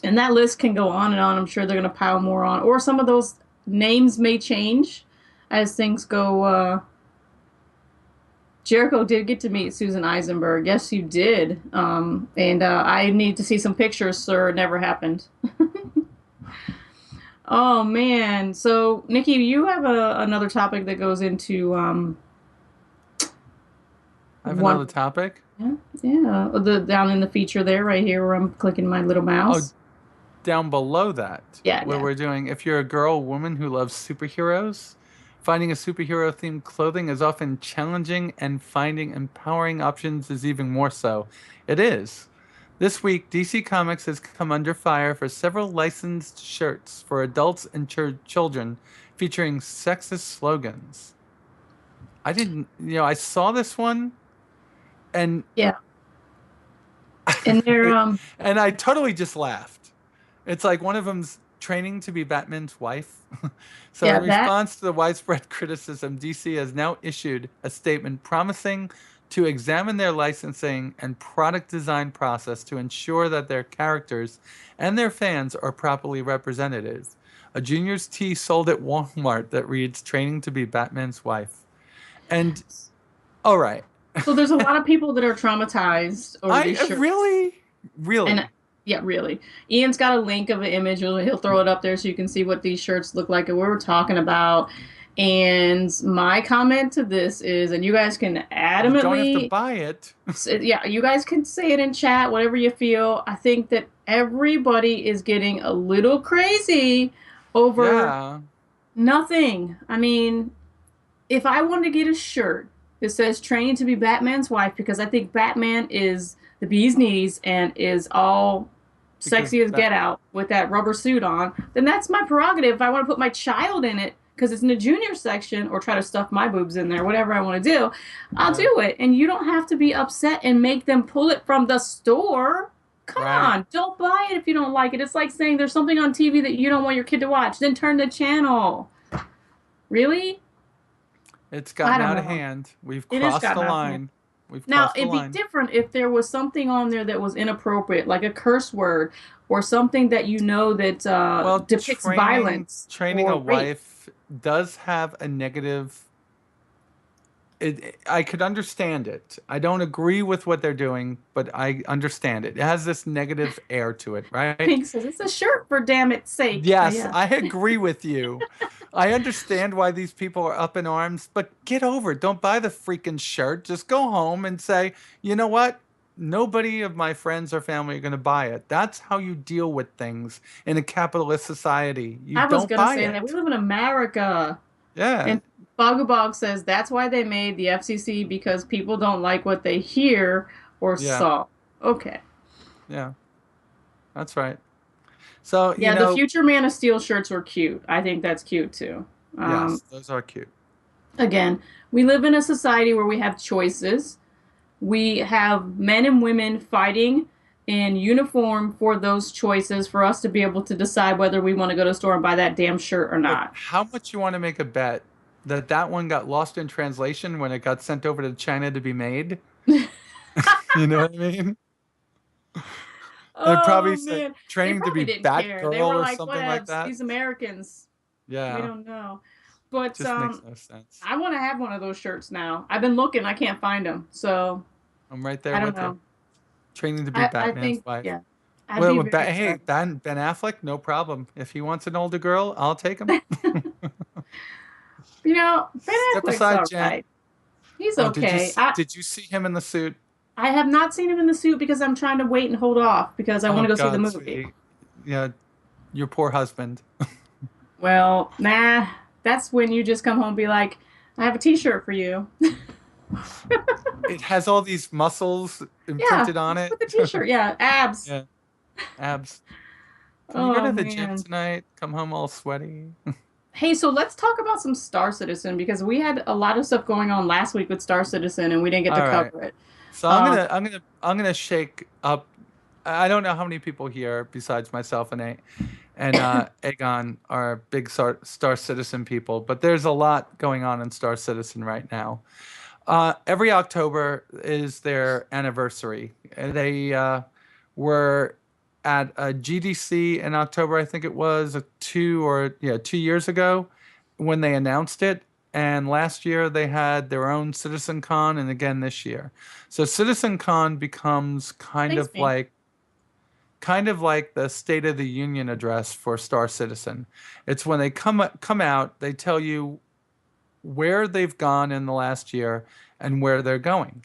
And that list can go on and on. I'm sure they're gonna pile more on, or some of those names may change as things go. Jericho did get to meet Susan Eisenberg. Yes, you did. And I need to see some pictures, sir. It never happened. Oh man. So Nikki, you have another topic that goes into I have another one. topic. Yeah, yeah. The down in the feature there, right here, where I'm clicking my little Oh, mouse. down below that, Yeah, where yeah. we're doing if you're a girl or woman who loves superheroes, finding a superhero themed clothing is often challenging and finding empowering options is even more so. It is. This week, DC Comics has come under fire for several licensed shirts for adults and children featuring sexist slogans. I didn't, I saw this one and Yeah. And they're and I totally just laughed. It's like one of them's training to be Batman's wife. So, in yeah, that response to the widespread criticism, DC has now issued a statement promising to examine their licensing and product design process to ensure that their characters and their fans are properly represented. A junior's tee sold at Walmart that reads training to be Batman's wife. And all right. so there's a lot of people that are traumatized over I these shirts. really, And really. yeah, really. Ian's got a link of an image. He'll throw it up there so you can see what these shirts look like and what we're talking about. And my comment to this is, and you guys can You don't have to adamantly, buy it. yeah, you guys can say it in chat, whatever you feel. I think that everybody is getting a little crazy over Yeah. nothing. I mean, if I wanted to get a shirt that says training to be Batman's wife because I think Batman is the bee's knees and is all Because sexy as that, get out with that rubber suit on, then that's my prerogative. If I want to put my child in it because it's in the junior section or try to stuff my boobs in there, whatever I want to do, I'll right, do it. And you don't have to be upset and make them pull it from the store. Come right. on, don't buy it if you don't like it. It's like saying there's something on TV that you don't want your kid to watch, then turn the channel. Really? It's I gotten don't out of know. hand. We've It is crossed the gotten out of hand. line. We've Now, crossed the it'd be line. different if there was something on there that was inappropriate, like a curse word or something that that Well, depicts violence training a or rape. wife does have a negative. I could understand it. I don't agree with what they're doing, but I understand it. It has this negative air to it, right? Pink says it's a shirt for damn its sake. Yes, Yeah. I agree with you. I understand why these people are up in arms, but get over it. Don't buy the freaking shirt. Just go home and say, you know what? Nobody of my friends or family are going to buy it. That's how you deal with things in a capitalist society. You I was don't gonna buy say that we it. live in America. Yeah, And Bogubog says that's why they made the FCC because people don't like what they hear or yeah, saw. Okay. yeah. That's right. So, Yeah, the future Man of Steel shirts were cute. I think that's cute too. Um, yes, those are cute. Again, we live in a society where we have choices. We have men and women fighting in uniform for those choices for us to be able to decide whether we want to go to the store and buy that damn shirt or Look, not. how much you want to make a bet that that one got lost in translation when it got sent over to China to be made? You know what I mean? It probably Oh said man, they training to probably be didn't care. They were Batgirl or like, something like whatevs, that. these Americans. We Yeah, don't know. But just makes no sense. I want to have one of those shirts now. I've been looking, I can't find them. So, I'm right there I don't with you. know. Training to be I Batman's think wife. yeah. I'd be very Hey, excited. Ben Affleck, no problem. If he wants an older girl, I'll take him. Ben Step Affleck's aside, all Jen. right. He's Oh, okay. did you see him in the suit? I have not seen him in the suit because I'm trying to wait and hold off because I want Oh to go see the God, movie. sweetie. Yeah, your poor husband. Well, nah, that's when you just come home and be like, I have a t-shirt for you. It has all these muscles Yeah, imprinted on just it. with the t-shirt. Yeah, abs. Yeah, abs. Can you go Oh to the gym man. tonight? Come home all sweaty. Hey, so let's talk about some Star Citizen because we had a lot of stuff going on last week with Star Citizen and we didn't get to All right. cover it. So Um, I'm gonna shake up. I don't know how many people here besides myself and Aegon are big Star Citizen people, but there's a lot going on in Star Citizen right now. Every October is their anniversary. They were at a GDC in October, I think it was 2 years ago when they announced it. And last year they had their own Citizen Con, and again this year. So Citizen Con becomes thanks, me. kind of like the State of the Union address for Star Citizen. It's when they come out, they tell you where they've gone in the last year and where they're going.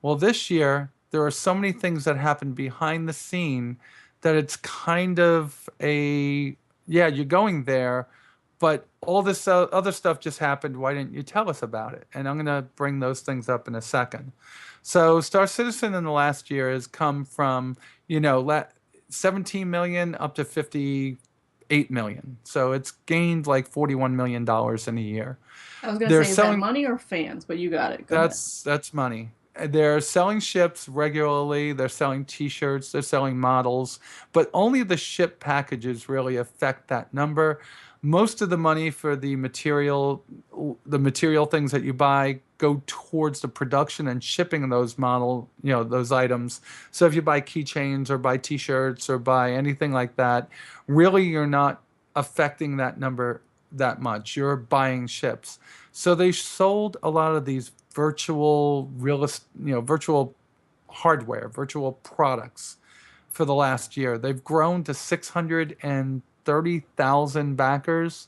Well, this year, there are so many things that happen behind the scene that it's kind of yeah, you're going there, but all this other stuff just happened. Why didn't you tell us about it? And I'm going to bring those things up in a second. So, Star Citizen in the last year has come from, you know, 17 million up to 58 million. So it's gained like $41 million in a year. I was gonna They're say, is that selling money or fans? But you got it. Go ahead. that's money. They're selling ships regularly. They're selling T-shirts. They're selling models, but only the ship packages really affect that number. Most of the money for the material things that you buy, go towards the production and shipping of those items. So if you buy keychains or buy T-shirts or buy anything like that, really you're not affecting that number that much. You're buying ships. So they sold a lot of these virtual hardware, virtual products for the last year. They've grown to 630,000 backers.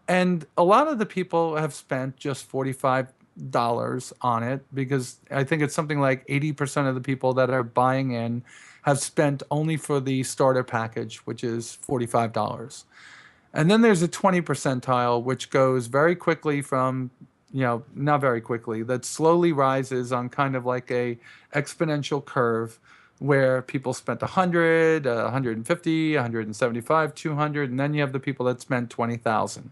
And a lot of the people have spent just $45 on it because I think it's something like 80% of the people that are buying in have spent only for the starter package, which is $45. And then there's a 20 percentile, which goes very quickly from, not very quickly, that slowly rises on kind of like a exponential curve where people spent 100, 150, 175, 200, and then you have the people that spent 20,000.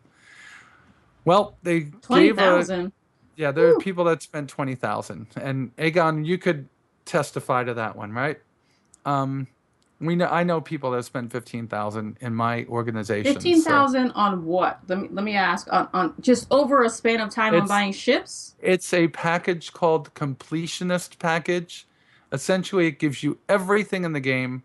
Well, they Twenty gave a, thousand. yeah, there are Whew. people that spent 20,000. And Aegon, you could testify to that one, right? Um, I know people that spent 15,000 in my organization. Fifteen So thousand on what? Let me ask. On just over a span of time on it's buying ships? It's a package called Completionist Package. Essentially, it gives you everything in the game,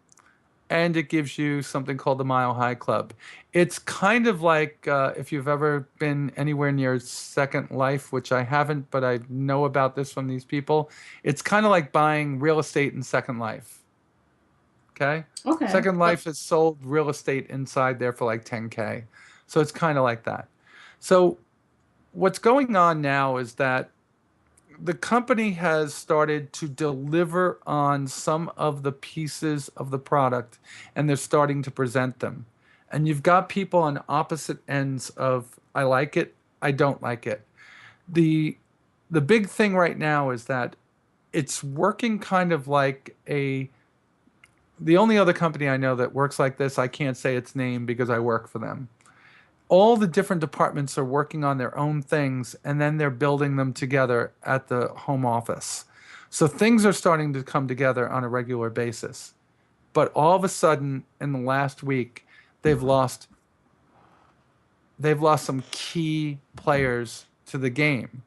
and it gives you something called the Mile High Club. It's kind of like if you've ever been anywhere near Second Life, which I haven't, but I know about this from these people. It's kind of like buying real estate in Second Life. Okay? Okay. Second Life has sold real estate inside there for like 10K. So it's kind of like that. So what's going on now is that the company has started to deliver on some of the pieces of the product and they're starting to present them. And you've got people on opposite ends of I like it, I don't like it. The the big thing right now is that it's working kind of like the only other company I know that works like this, I can't say its name because I work for them. All the different departments are working on their own things and then they're building them together at the home office. So things are starting to come together on a regular basis. But all of a sudden in the last week, they've lost they've lost some key players to the game.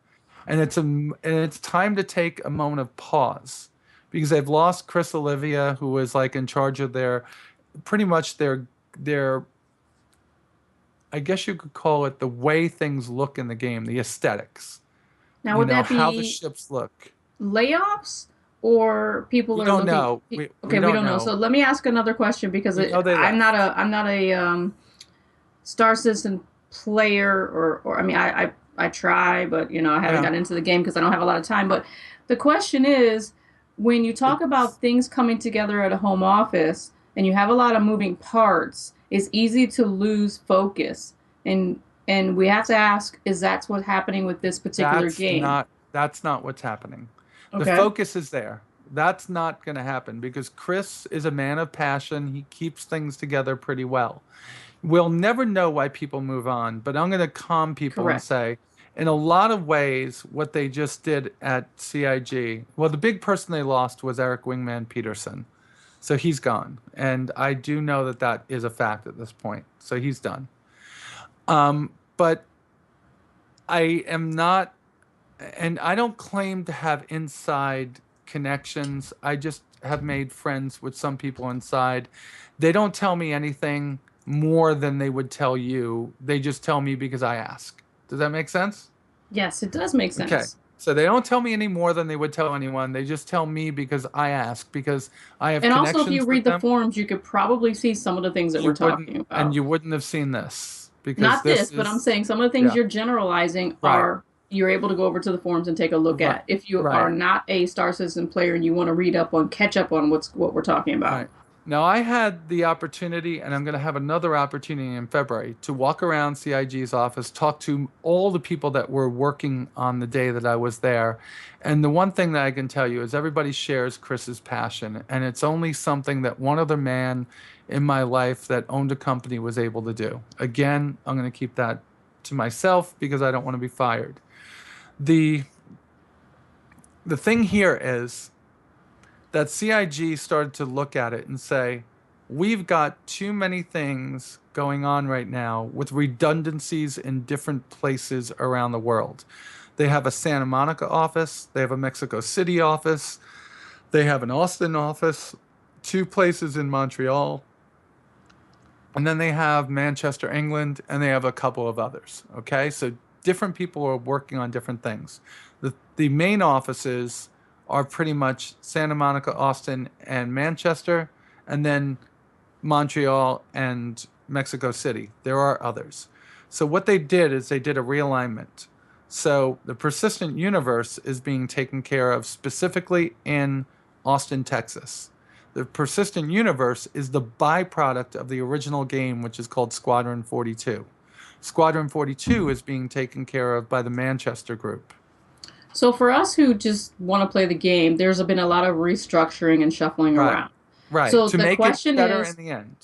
And it's time to take a moment of pause because they've lost Chris Olivia, who was like in charge of pretty much their I guess you could call it the way things look in the game, the aesthetics. Now, would that How the be ships look. layoffs or people We are don't looking? know. We Okay, we don't don't know. So know. let me ask another question because We know they left. I'm not a Star Citizen player or I mean I try, but I haven't Yeah. gotten into the game because I don't have a lot of time. But the question is, when you talk It's about things coming together at a home office and you have a lot of moving parts, it's easy to lose focus. And we have to ask, is that's what's happening with this particular that's game? not That's not what's happening. The Okay. focus is there. That's not going to happen because Chris is a man of passion. He keeps things together pretty well. We'll never know why people move on, but I'm going to calm people and Correct. say, in a lot of ways, what they just did at CIG, well, the big person they lost was Eric Wingman Peterson. So he's gone. And I do know that that is a fact at this point. So he's done. But I am not, and I don't claim to have inside connections. I just have made friends with some people inside. They don't tell me anything more than they would tell you. They just tell me because I ask. Does that make sense? Yes, it does make Okay. sense. So they don't tell me any more than they would tell anyone. They just tell me because I ask, because I have And also, if you connections with read the them. forums, you could probably see some of the things that we're You wouldn't, talking and about. you wouldn't have seen this because Not this this, but I'm is, saying some of the things yeah, you're generalizing right, are you're able to go over to the forums and take a look right, at. If you are right. not a Star Citizen player and you want to read up on, catch up on what we're talking about. Right. Now, I had the opportunity, and I'm going to have another opportunity in February to walk around CIG's office, talk to all the people that were working on the day that I was there. And the one thing that I can tell you is everybody shares Chris's passion, and it's only something that one other man in my life that owned a company was able to do. Again, I'm going to keep that to myself because I don't want to be fired. The the thing here is that CIG started to look at it and say, we've got too many things going on right now with redundancies in different places around the world. They have a Santa Monica office, they have a Mexico City office, they have an Austin office, two places in Montreal, and then they have Manchester, England, and they have a couple of others. Okay, so different people are working on different things. The main offices are pretty much Santa Monica, Austin, and Manchester, and then Montreal and Mexico City. There are others. So what they did is they did a realignment. So the persistent universe is being taken care of specifically in Austin, Texas. The persistent universe is the byproduct of the original game, which is called Squadron 42. Squadron 42 is being taken care of by the Manchester group. So for us who just want to play the game, there's been a lot of restructuring and shuffling Right. around. Right. So To the make it question better in is, the end.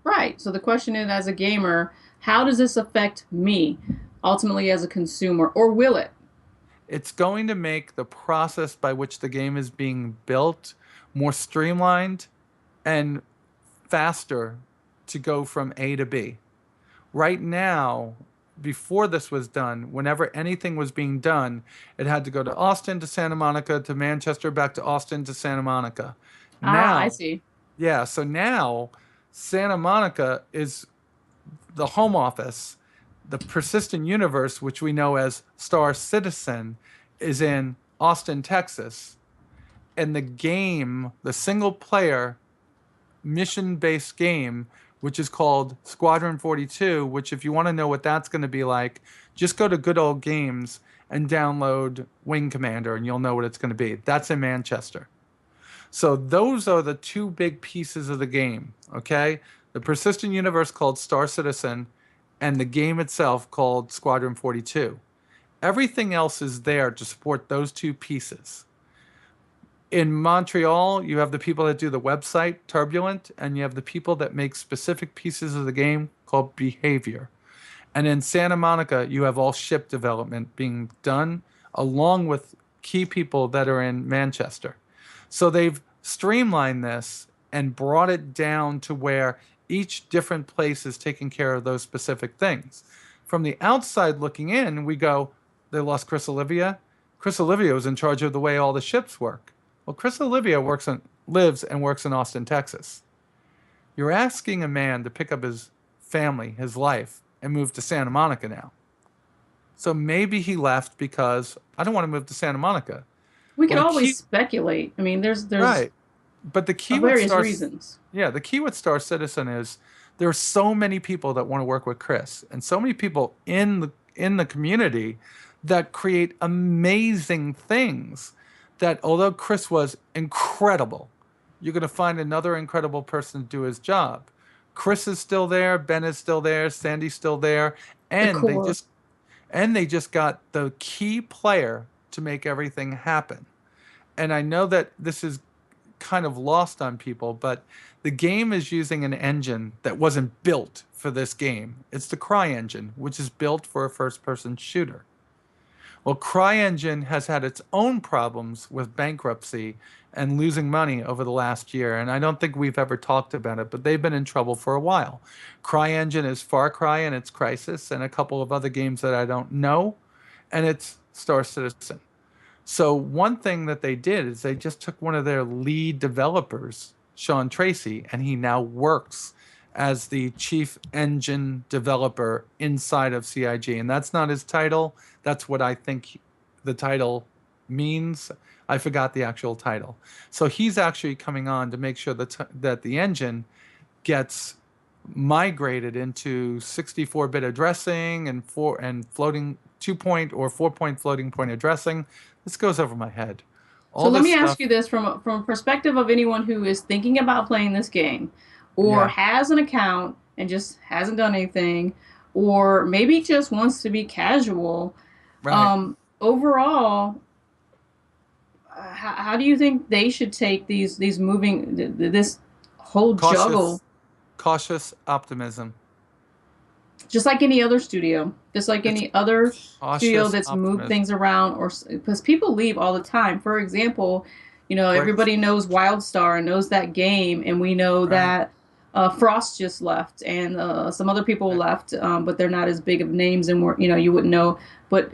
right. So the question is, as a gamer, how does this affect me ultimately as a consumer, or will it? It's going to make the process by which the game is being built more streamlined and faster to go from A to B. Right now, before this was done, whenever anything was being done, it had to go to Austin to Santa Monica to Manchester, back to Austin to Santa Monica. Ah, I Now, see. yeah, so now Santa Monica is the home office. The persistent universe, which we know as Star Citizen, is in Austin, Texas. And the game, the single player mission based game, which is called Squadron 42, which, if you want to know what that's going to be like, just go to Good Old Games and download Wing Commander and you'll know what it's going to be. That's in Manchester. So those are the two big pieces of the game, okay? The persistent universe called Star Citizen and the game itself called Squadron 42. Everything else is there to support those two pieces. In Montreal, you have the people that do the website, Turbulent, and you have the people that make specific pieces of the game called Behavior. And in Santa Monica, you have all ship development being done along with key people that are in Manchester. So they've streamlined this and brought it down to where each different place is taking care of those specific things. From the outside looking in, we go, they lost Chris Olivia. Chris Olivia was in charge of the way all the ships work. Well, Chris Olivia lives and works in Austin, Texas. You're asking a man to pick up his family, his life, and move to Santa Monica now. So maybe he left because I don't want to move to Santa Monica. We Well, could the always key, speculate. I mean, there's right? But the key with various reasons. Yeah, the key with Star Citizen is there are so many people that want to work with Chris, and so many people in the community that create amazing things. That although Chris was incredible, you're going to find another incredible person to do his job. Chris is still there, Ben is still there, Sandy's still there, The and core. they just got the key player to make everything happen. And I know that this is kind of lost on people, but the game is using an engine that wasn't built for this game. It's the Cry engine, which is built for a first person shooter. Well, CryEngine has had its own problems with bankruptcy and losing money over the last year, and I don't think we've ever talked about it, but they've been in trouble for a while. CryEngine is Far Cry and its Crisis, and a couple of other games that I don't know, and it's Star Citizen. So one thing that they did is they just took one of their lead developers, Sean Tracy, and he now works as the chief engine developer inside of CIG. And that's not his title. That's what I think the title means. I forgot the actual title. So he's actually coming on to make sure that the engine gets migrated into 64-bit addressing and floating 2-point or 4-point floating point addressing. This goes over my head. So All let this me ask stuff. you this from a perspective of anyone who is thinking about playing this game or Yeah, has an account and just hasn't done anything or maybe just wants to be casual. right. Overall, how do you think they should take these moving this whole juggle, Cautious, cautious optimism. just like any other studio, just like It's any other studio cautious that's moved optimism. things around, or because people leave all the time. For example, Great. everybody knows WildStar and knows that game, and we know Right. that Frost just left, and some other people Right. left, but they're not as big of names, and you wouldn't know. But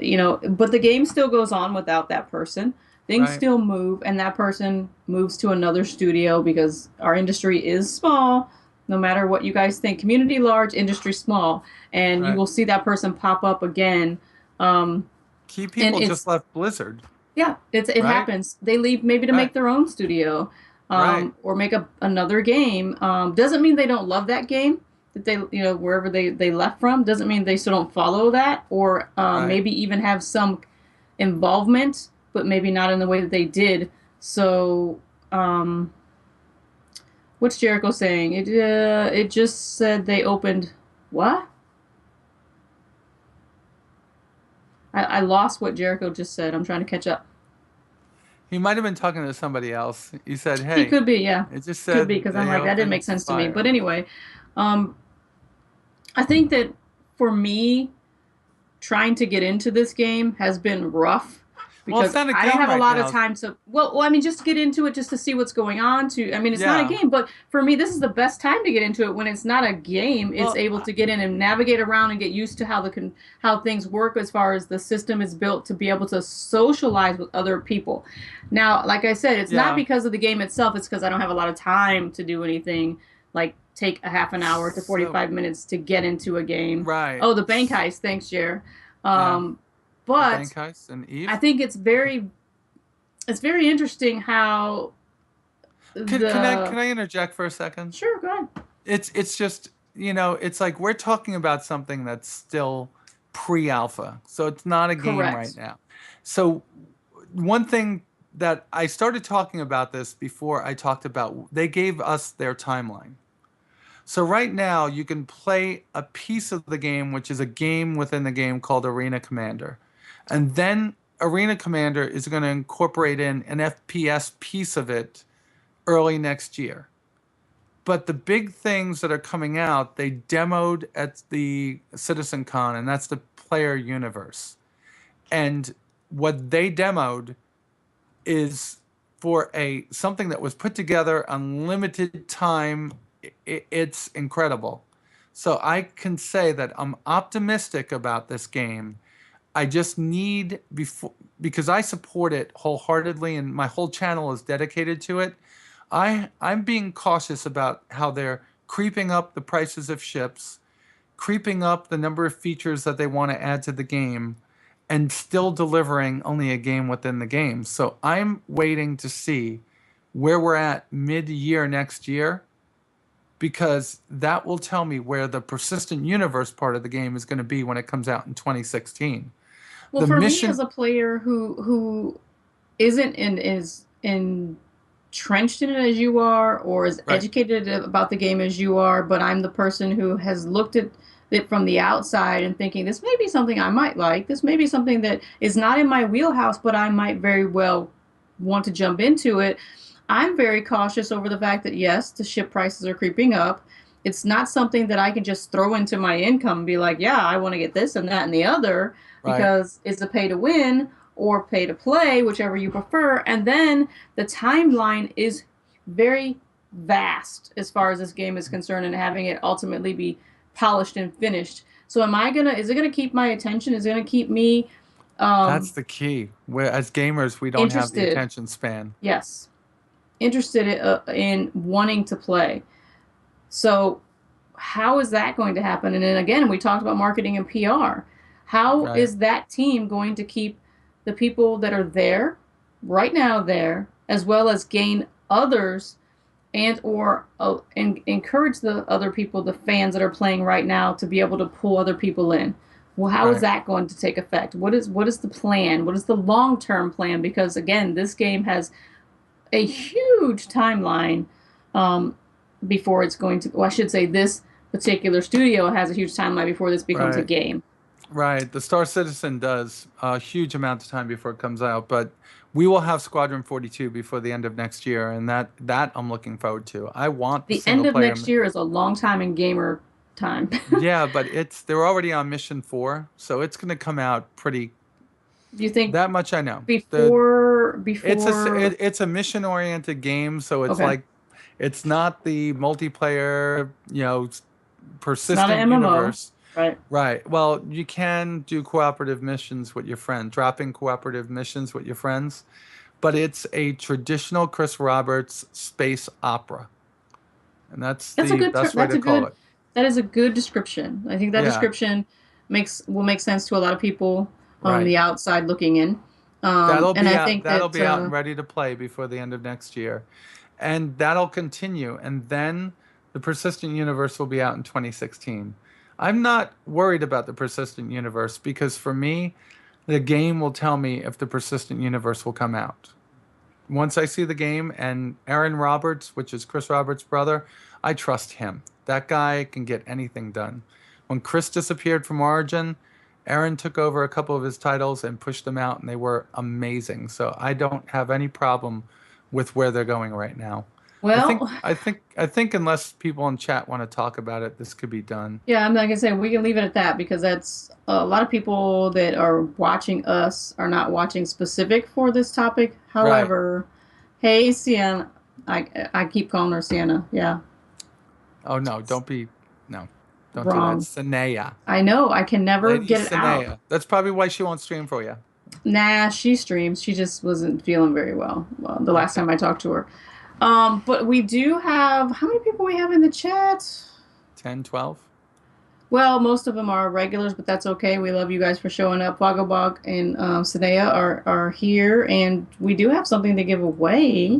but the game still goes on without that person. Things Right. still move, and that person moves to another studio because our industry is small. No matter what you guys think, community large, industry small, and you Right. will see that person pop up again. Um, Key and people just it's left Blizzard. yeah, it Right. happens. They leave maybe to Right. make their own studio, Right. or make another game. Doesn't mean they don't love that game that they wherever they left from. Doesn't mean they still don't follow that, or Right. maybe even have some involvement, but maybe not in the way that they did. So, what's Jericho saying? It just said they opened what? I lost what Jericho just said. I'm trying to catch up. He might have been talking to somebody else. He said, He "Hey, could be, yeah, it just could be said because I'm they like that didn't make opened sense to me. But Spire." anyway, um, I think that for me, trying to get into this game has been rough Well, it's because not a I don't game have a right lot of now. time to I mean just to get into it just to see what's going on to I mean it's not a Yeah. game, but for me this is the best time to get into it when it's not a game. It's Well, able to get in and navigate around and get used to how things work as far as the system is built to be able to socialize with other people. Now, like I said, it's not yeah. because of the game itself, it's because I don't have a lot of time to do anything like take a half an hour to So 45 minutes to get into a game. right. Oh, the bank heist. Thanks, Jer. Yeah. Um, The but Bank Heist and I Eve. think it's very interesting how Can the I interject for a second? sure, go ahead. It's just, it's like we're talking about something that's still pre-alpha. So it's not a game right Correct. now. So one thing that I started talking about this before I talked about, they gave us their timeline. So right now you can play a piece of the game, which is a game within the game called Arena Commander. And then Arena Commander is going to incorporate in an FPS piece of it early next year. But the big things that are coming out, they demoed at the CitizenCon, and that's the player universe. And what they demoed is for a something that was put together unlimited time. It's incredible. So I can say that I'm optimistic about this game. I just need before because I support it wholeheartedly and my whole channel is dedicated to it. I'm being cautious about how they're creeping up the prices of ships, creeping up the number of features that they want to add to the game, and still delivering only a game within the game. So I'm waiting to see where we're at mid-year next year because that will tell me where the persistent universe part of the game is going to be when it comes out in 2016. Well, The for me mission, as a player who isn't entrenched in it as you are or as right, educated about the game as you are, but I'm the person who has looked at it from the outside and thinking this may be something I might like. This may be something that is not in my wheelhouse, but I might very well want to jump into it. I'm very cautious over the fact that yes, the ship prices are creeping up. It's not something that I can just throw into my income and be like, yeah, I want to get this and that and the other Right. because it's a pay to win or pay to play, whichever you prefer. And then the timeline is very vast as far as this game is concerned and having it ultimately be polished and finished. So is it gonna keep my attention? Is it gonna keep me That's um the key. Where as gamers, we don't have the interested? attention span. Yes. Interested in wanting to play. So how is that going to happen? And then again, we talked about marketing and PR. How Right. is that team going to keep the people that are there right now there, as well as gain others and or encourage the other people, the fans that are playing right now, to be able to pull other people in? Well, how is Right. that going to take effect? What is the plan? What is the long-term plan? Because again, this game has a huge timeline um, before it's going to. Well, I should say this particular studio has a huge timeline before this becomes a Right. game. Right. The Star Citizen does a huge amount of time before it comes out, but we will have Squadron 42 before the end of next year, and that I'm looking forward to. I want the The single end of player. next year is a long time in gamer time. Yeah, but they're already on mission 4, so it's going to come out pretty. Do you think That much I know. The before? it's a mission oriented game, so it's Okay, like it's not the multiplayer, it's not an persistent MMO, universe. right? Right. Well, you can do cooperative missions with your friend, dropping cooperative missions with your friends, but it's a traditional Chris Roberts space opera, and That's a the good. best way That's to a call good. it. That is a good description. I think that Yeah. description will make sense to a lot of people on Right. the outside looking in. And I think That'll that be out and ready to play before the end of next year. And that'll continue. And then the persistent universe will be out in 2016. I'm not worried about the persistent universe because for me, the game will tell me if the persistent universe will come out. Once I see the game and Aaron Roberts, which is Chris Roberts' brother, I trust him. That guy can get anything done. When Chris disappeared from Origin, Aaron took over a couple of his titles and pushed them out, and they were amazing. So I don't have any problem with where they're going right now. well, I think unless people in chat want to talk about it, this could be done. yeah, I'm not gonna say we can leave it at that because that's a lot of people that are watching us are not watching specific for this topic. Right. However, hey Sienna, I keep calling her Sienna. Yeah, Oh no, no, don't do that. wrong. Sanaya. I know. I can never Lady get it out. Sanaya. That's probably why she won't stream for you. Nah, she streams. She just wasn't feeling very well. Well, the last Okay. time I talked to her. But we do have how many people we have in the chat? 10, 12. Well, most of them are regulars, but that's okay. We love you guys for showing up. Wagobog and Sadea are here, and we do have something to give away.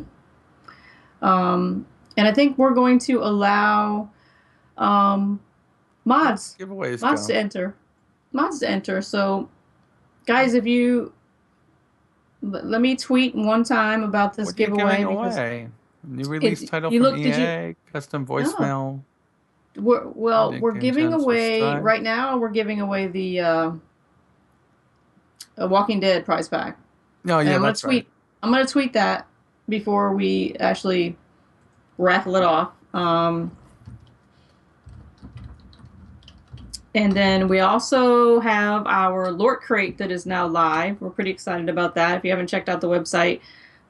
And I think we're going to allow um, mods Giveaways mods go. to enter, mods to enter. So, guys, if you let me tweet one time about this What are you giving giveaway because away? New release title you from look. Did you? EA, custom No. voicemail, We're Nick and giving Jen's first away try. right now. We're giving away the Walking Dead prize pack, No, and yeah, that's right. I'm gonna tweet that before we actually raffle it off. And then we also have our LORT crate that is now live. We're pretty excited about that. If you haven't checked out the website,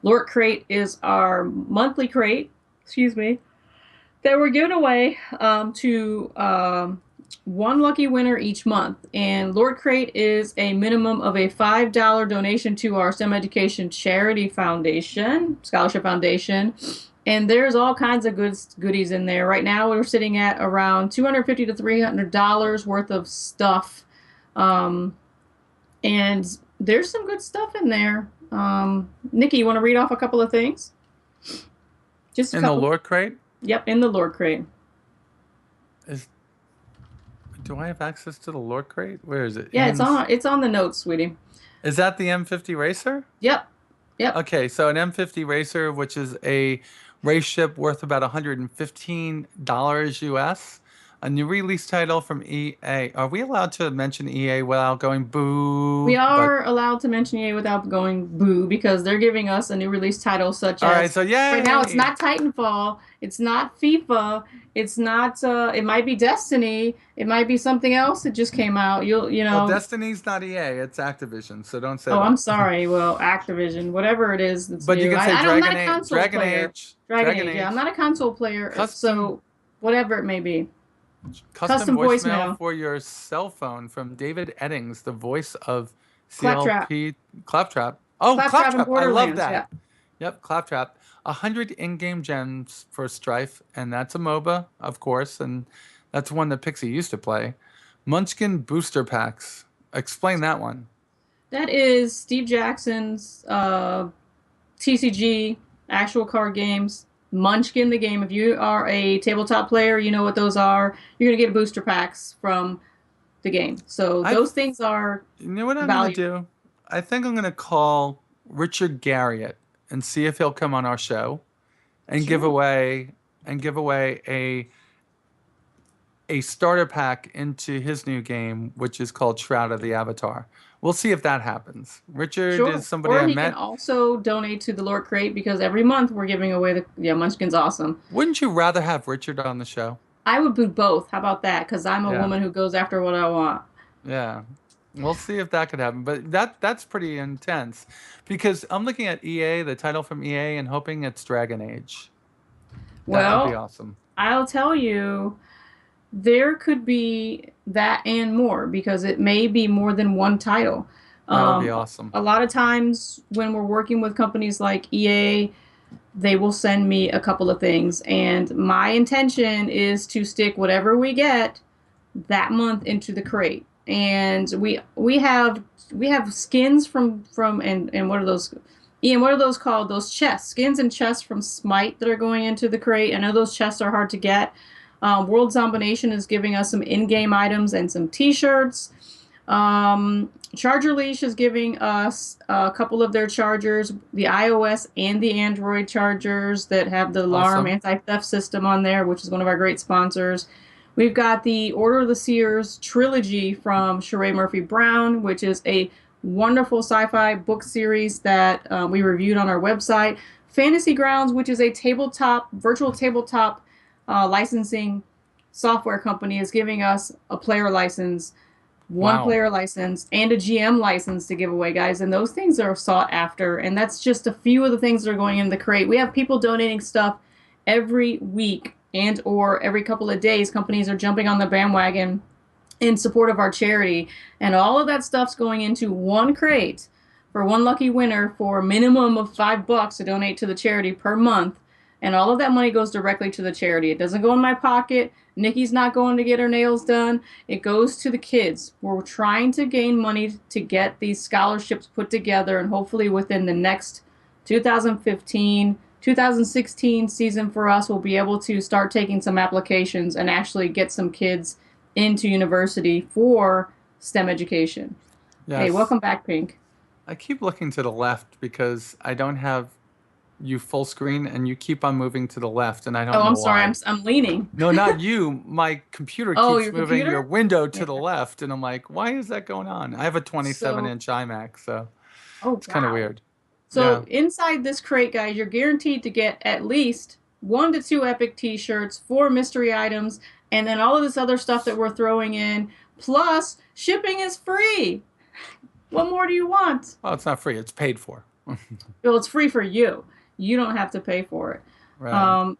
LORT crate is our monthly crate. Excuse me, that we're giving away to one lucky winner each month. And Lord Crate is a minimum of a $5 donation to our STEM Education Charity Foundation, Scholarship Foundation. And there's all kinds of goodies in there. Right now, we're sitting at around $250 to $300 worth of stuff. Um, and there's some good stuff in there. Nikki, you want to read off a couple of things? Just a In the couple. lore crate, Yep, in the Lord Crate. is do I have access to the lore crate? Where is it? Yeah, it's on the notes, sweetie. Is that the M50 Racer? Yep. Yep. Okay, so an M50 Racer, which is a race ship worth about $115 US. A new release title from EA. Are we allowed to mention EA without going We boo? But are allowed to mention EA without going boo because they're giving us a new release title such all right, as so right now it's yay! not Titanfall, it's not FIFA, it's not it might be Destiny, it might be something else that just came out. You Well, know, Destiny's not EA, it's Activision, so don't say oh, I'm that. sorry. Well, Activision, whatever it is that's But you new. can say I'm not Dragon a Age, console player. Dragon Dragon Age, yeah, I'm Age, not a console player, custom so whatever it may be. custom Custom voicemail voicemail, for your cell phone from David Eddings, the voice of Claptrap, CLP Claptrap. Oh, Claptrap in Claptrap! I love Borderlands, that. yeah. Yep, Claptrap. 100 in-game gems for Strife, and that's a MOBA, of course, and that's one that Pixie used to play. Munchkin booster packs. Explain that one. That is Steve Jackson's TCG, actual card games, Munchkin the game. If you are a tabletop player, you know what those are. You're going to get booster packs from the game. So I, those things are you know what I'm gonna valuable. do? I think I'm gonna call Richard Garriott and see if he'll come on our show and give Sure. away a starter pack into his new game, which is called Shroud of the Avatar. We'll see if that happens. Richard is Sure. somebody Or I he can met. also donate to the LORT crate because every month we're giving away the yeah, Munchkin's awesome. Wouldn't you rather have Richard on the show? I would do both. How about that? Because I'm a Yeah, woman who goes after what I want. yeah. We'll see if that could happen. But that's pretty intense because I'm looking at EA, the title from EA, and hoping it's Dragon Age. That would be Well, awesome. I'll tell you, there could be that and more because it may be more than one title. That would be Um, awesome. a lot of times when we're working with companies like EA, they will send me a couple of things, and my intention is to stick whatever we get that month into the crate. And we have skins from and what are those? Ian, what are those called? Those chests, skins and chests from Smite that are going into the crate. I know those chests are hard to get. World Zombination is giving us some in-game items and some T-shirts. Charger Leash is giving us a couple of their chargers, the iOS and the Android chargers that have the alarm Awesome. anti-theft system on there, which is one of our great sponsors. We've got the Order of the Seers trilogy from Sheree Murphy Brown, which is a wonderful sci-fi book series that we reviewed on our website. Fantasy Grounds, which is a virtual tabletop licensing software company, is giving us a player license, one Wow. player license, and a GM license to give away, guys. And those things are sought after. And that's just a few of the things that are going in the crate. We have people donating stuff every week and or every couple of days. Companies are jumping on the bandwagon in support of our charity. And all of that stuff's going into one crate for one lucky winner for a minimum of $5 to donate to the charity per month. And all of that money goes directly to the charity. It doesn't go in my pocket. Nikki's not going to get her nails done. It goes to the kids. We're trying to gain money to get these scholarships put together, and hopefully within the next 2015, 2016 season for us, we'll be able to start taking some applications and actually get some kids into university for STEM education. Hey, Yes. welcome back, Pink. I keep looking to the left because I don't have you full screen and you keep on moving to the left and I Oh, don't know I'm sorry. why. I'm leaning. No, not you. My computer Oh, keeps your moving your computer? window to Yeah. the left and I'm like, why is that going on? I have a 27 So, inch iMac, so oh it's kind of wow. weird. So Yeah. inside this crate, guys, you're guaranteed to get at least 1 to 2 epic t-shirts, 4 mystery items, and then all of this other stuff that we're throwing in. Plus, shipping is free. What more do you want? Well, it's not free, it's paid for. Well, it's free for you. You don't have to pay for it. Right. Um,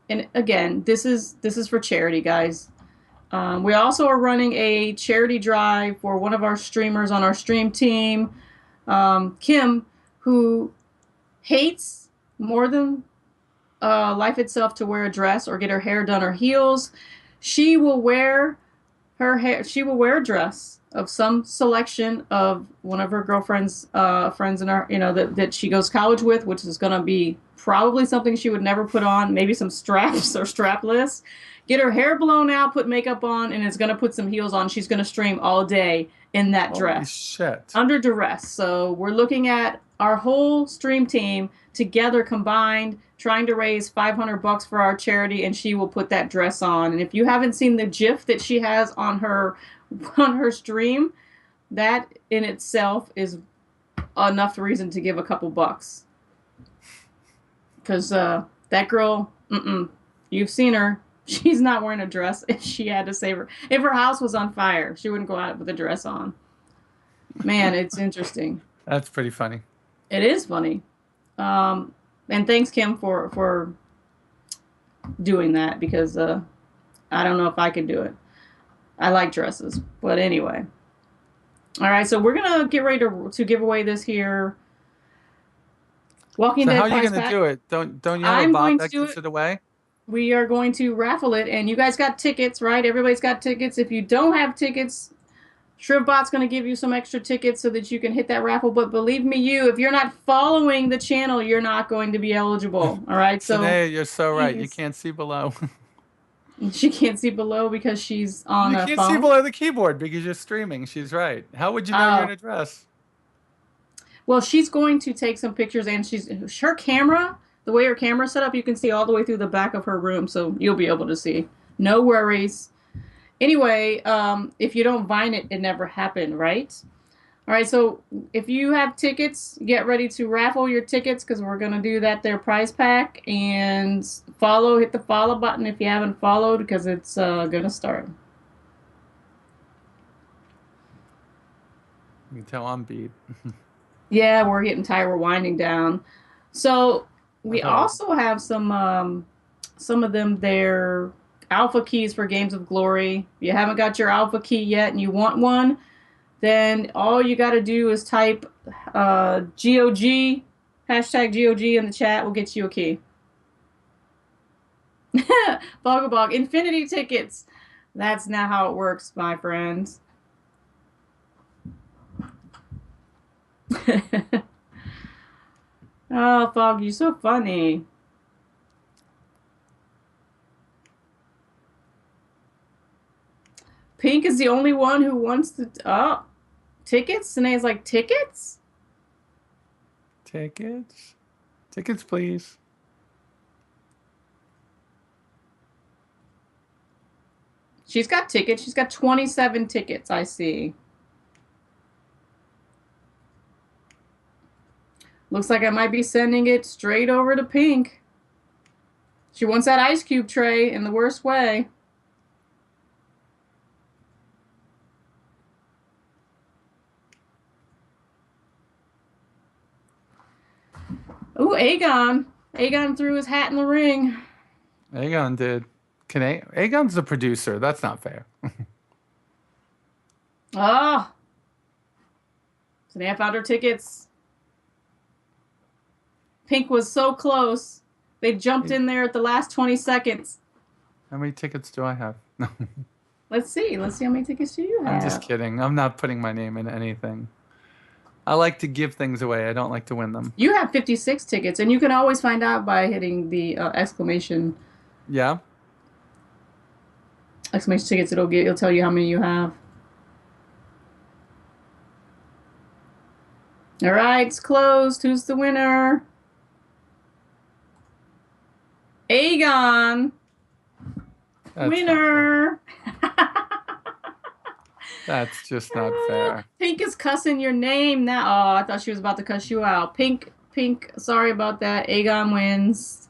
and again, this is for charity, guys. We also are running a charity drive for one of our streamers on our stream team, Kim, who hates more than life itself to wear a dress or get her hair done or heels. She will wear her hair. She will wear a dress of some selection of one of her girlfriends, friends in her, that she goes to college with, which is going to be probably something she would never put on. Maybe some straps or strapless. Get her hair blown out, put makeup on, and is going to put some heels on. She's going to stream all day in that Holy dress shit. under duress. So we're looking at our whole stream team together combined trying to raise 500 bucks for our charity, and she will put that dress on. And if you haven't seen the gif that she has on her stream, that in itself is enough reason to give a couple bucks. Because that girl, you've seen her. She's not wearing a dress. She had to save her. If her house was on fire, she wouldn't go out with a dress on. Man, it's interesting. That's pretty funny. It is funny. And thanks, Kim, for doing that, because I don't know if I could do it. I like dresses. But anyway. All right, so we're going to get ready to give away this here Walking So Dead how are you prize going to pack. do it? Don't you have a I'm bot going to that do gives it. it away? We are going to raffle it, and you guys got tickets, right? Everybody's got tickets. If you don't have tickets, Shrivbot's going to give you some extra tickets so that you can hit that raffle. But believe me, if you're not following the channel, you're not going to be eligible. All right, so Shanae, you're so right. You please. can't see below. She can't see below because she's on You a can't see phone. below the keyboard because you're streaming. She's right. How would you know you're in a dress? Well, she's going to take some pictures, and her camera, the way her camera's set up, you can see all the way through the back of her room, so you'll be able to see. No worries. Anyway, if you don't Vine it, it never happened, right? All right, so if you have tickets, get ready to raffle your tickets, because we're going to do that there prize pack. And hit the follow button if you haven't followed, because it's going to start. You can tell I'm beat. Yeah, we're getting tired. We're winding down. So we also have some of them there, alpha keys for Games of Glory. If you haven't got your alpha key yet and you want one, then all you got to do is type GOG, hashtag GOG in the chat. We'll get you a key. Bogglebog, infinity tickets. That's not how it works, my friends. Oh, Fog, you're so funny. Pink is the only one who wants to... Oh, tickets? Sinead's like, tickets? Tickets? Tickets, please. She's got tickets. She's got 27 tickets, I see. Looks like I might be sending it straight over to Pink. She wants that ice cube tray in the worst way. Ooh, Aegon. Aegon threw his hat in the ring. Aegon did. Aegon's the producer. That's not fair. Ah. So they found her tickets. Pink was so close. They jumped in there at the last 20 seconds. How many tickets do I have? Let's see. Let's see how many tickets do you have. I'm just kidding. I'm not putting my name in anything. I like to give things away. I don't like to win them. You have 56 tickets, and you can always find out by hitting the exclamation. Yeah? Exclamation tickets. It'll tell you how many you have. All right, it's closed. Who's the winner? Aegon. That's winner. That's just not fair. Pink is cussing your name now. Oh, I thought she was about to cuss you out. Pink, sorry about that. Aegon wins.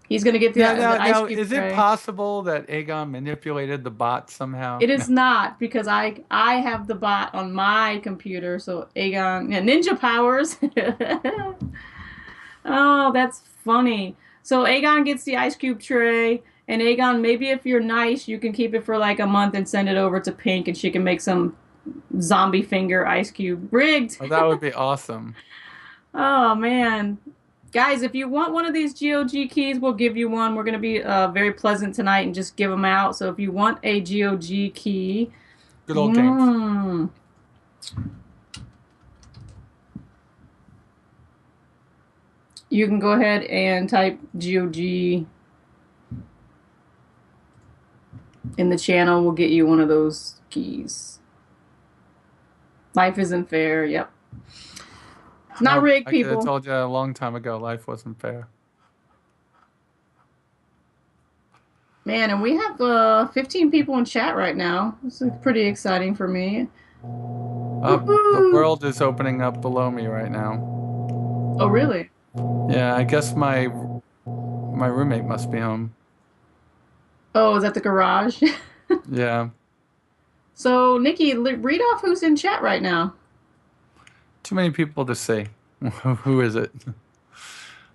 He's going to get the ice cube is tray. it possible that Aegon manipulated the bot somehow? It is not, because I have the bot on my computer, so Aegon... Yeah, ninja powers. Oh, that's funny. So Aegon gets the ice cube tray, and Aegon, maybe if you're nice, you can keep it for like a month and send it over to Pink, and she can make some zombie finger ice cube. Rigged! Oh, that would be awesome. Oh, man. Guys, if you want one of these GOG keys, we'll give you one. We're going to be very pleasant tonight and just give them out. So if you want a GOG key... Good old games. You can go ahead and type GOG in the channel. We'll get you one of those keys. Life isn't fair. Yep. It's not No, rigged, I could have people. told you a long time ago life wasn't fair. Man, and we have 15 people in chat right now. This is pretty exciting for me. The Woohoo! world is opening up below me right now. Oh, really? Yeah, I guess my roommate must be home. Oh, is that the garage? Yeah, So, Nikki, read off who's in chat right now. too many people to see. Who is it?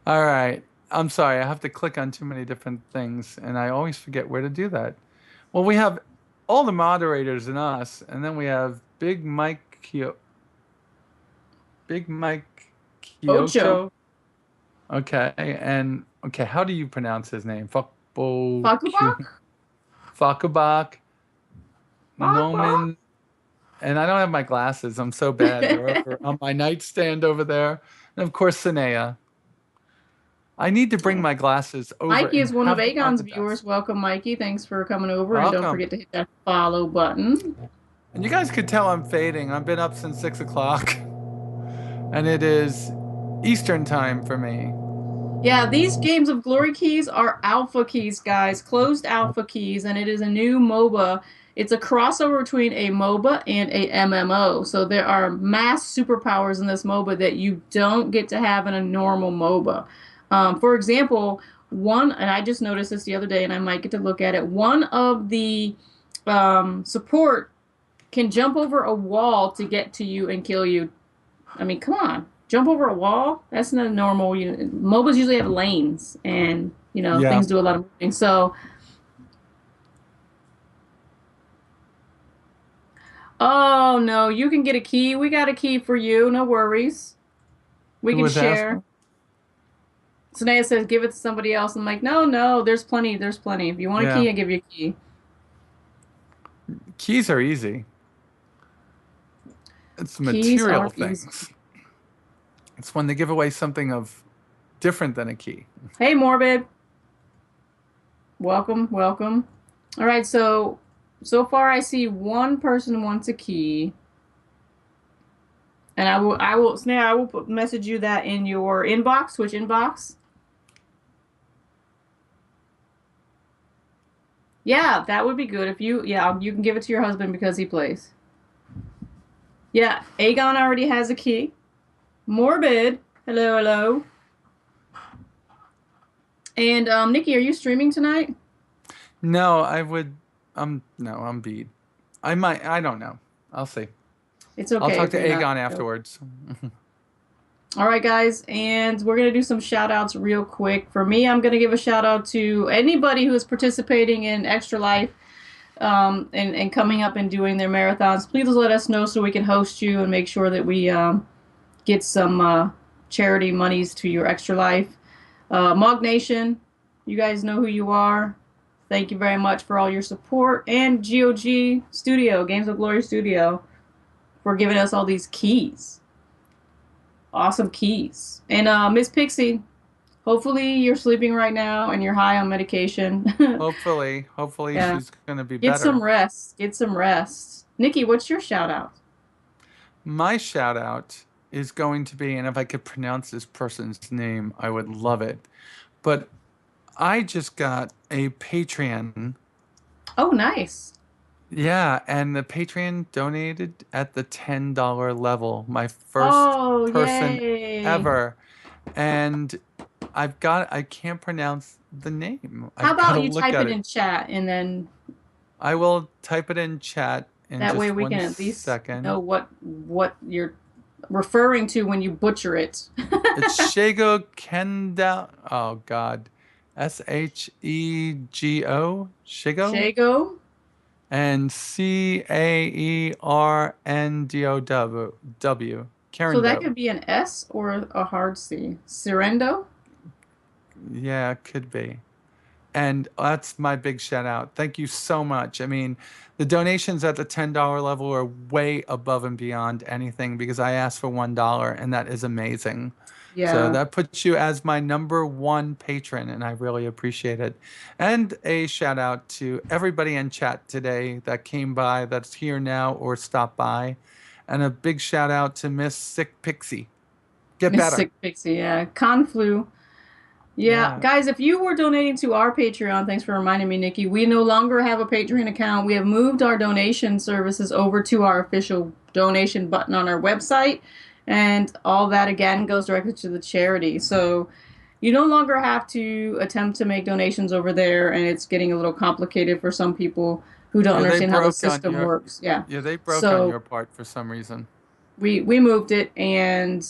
All right. I'm sorry. I have to click on too many different things, and I always forget where to do that. Well, we have all the moderators and us, and then we have Big Mike Ocho. Kyocho. Okay, and okay, how do you pronounce his name? Fuckbo Fakubak? Fakabak Fakubak? Noman. And I don't have my glasses. I'm so bad. They're over on my nightstand over there. And of course, Sanea. I need to bring my glasses over Mikey and is one of have them on Aegon's the desk. viewers. Welcome, Mikey. Thanks for coming over, and don't Welcome. forget to hit that follow button. And you guys could tell I'm fading. I've been up since 6 o'clock, and it is Eastern time for me. Yeah, these games of glory keys are alpha keys, guys. Closed alpha keys, and it is a new MOBA. It's a crossover between a MOBA and a MMO. So there are mass superpowers in this MOBA that you don't get to have in a normal MOBA. For example, and I just noticed this the other day, and I might get to look at it. One of the support can jump over a wall to get to you and kill you. I mean, come on. Jump over a wall? That's not normal. MOBAs usually have lanes and, Yeah. things do a lot of moving. So, oh no, you can get a key. We got a key for you. No worries. We Who can was share. asking? Sanaya says, give it to somebody else. I'm like, no, no, there's plenty. There's plenty. If you want a Yeah. key, I give you a key. Keys are easy. It's the Keys material are easy. things. It's when they give away something of different than a key. Hey, Morbid. Welcome, welcome. All right, so far I see one person wants a key. And Snare, I will message you that in your inbox, Twitch inbox. Yeah, that would be good if you can give it to your husband because he plays. Yeah, Aegon already has a key. Morbid, hello, hello. And Nikki, are you streaming tonight? No, I would. No, I'm beat. I might. I don't know. I'll see. It's I'll okay talk if to you're not. Aegon afterwards. All right, guys, and we're going to do some shout outs real quick. For me, I'm going to give a shout out to anybody who is participating in Extra Life and coming up and doing their marathons. Please let us know so we can host you and make sure that we get some charity monies to your Extra Life. Mog Nation, you guys know who you are. Thank you very much for all your support. And GOG Studio, Games of Glory Studio, for giving us all these keys. Awesome keys. And Miss Pixie, hopefully you're sleeping right now and you're high on medication. Hopefully Yeah. she's gonna be Get some better. rest. Get some rest. Nikki, what's your shout out? My shout out is going to be, and if I could pronounce this person's name, I would love it. But I just got a Patreon. Oh, nice. Yeah, and the Patreon donated at the $10 level. My first Oh, person yay. ever. And I can't pronounce the name. How I've got to about you look type at it it. in chat and then I will type it in chat in that way just we one can at least know second. what you're referring to when you butcher it. It's Shago Kenda. Oh God, Shego, Shigo, Shago. and Caerndo. So that Caerndo. could be an S or a hard C. Sirendo? Yeah, could be. And that's my big shout out. Thank you so much. I mean, the donations at the $10 level are way above and beyond anything because I asked for $1 and that is amazing. So Yeah. that puts you as my number one patron and I really appreciate it. And a shout out to everybody in chat today that came by, that's here now or stopped by. And a big shout out to Miss Sick Pixie. Get Miss better. Sick Pixie, yeah. Conflu. Yeah, Yeah. guys, if you were donating to our Patreon, thanks for reminding me, Nikki. We no longer have a Patreon account. We have moved our donation services over to our official donation button on our website, and all that again goes directly to the charity. So you no longer have to attempt to make donations over there, and it's getting a little complicated for some people who don't Yeah, they understand how the broke on system your works. Yeah. yeah, they broke on So your part for some reason. we moved it, and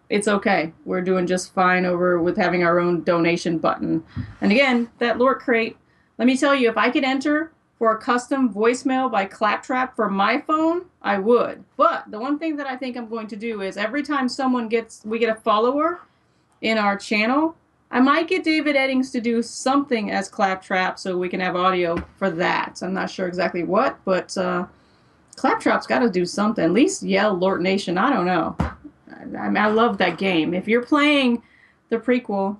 it's okay. We're doing just fine over with having our own donation button. And again, that LORT crate, let me tell you, if I could enter for a custom voicemail by Claptrap for my phone, I would. But the one thing that I think I'm going to do is every time we get a follower in our channel, I might get David Eddings to do something as Claptrap so we can have audio for that. I'm not sure exactly what, but Claptrap's got to do something. At least yell LORT Nation. I don't know. I love that game. If you're playing the prequel,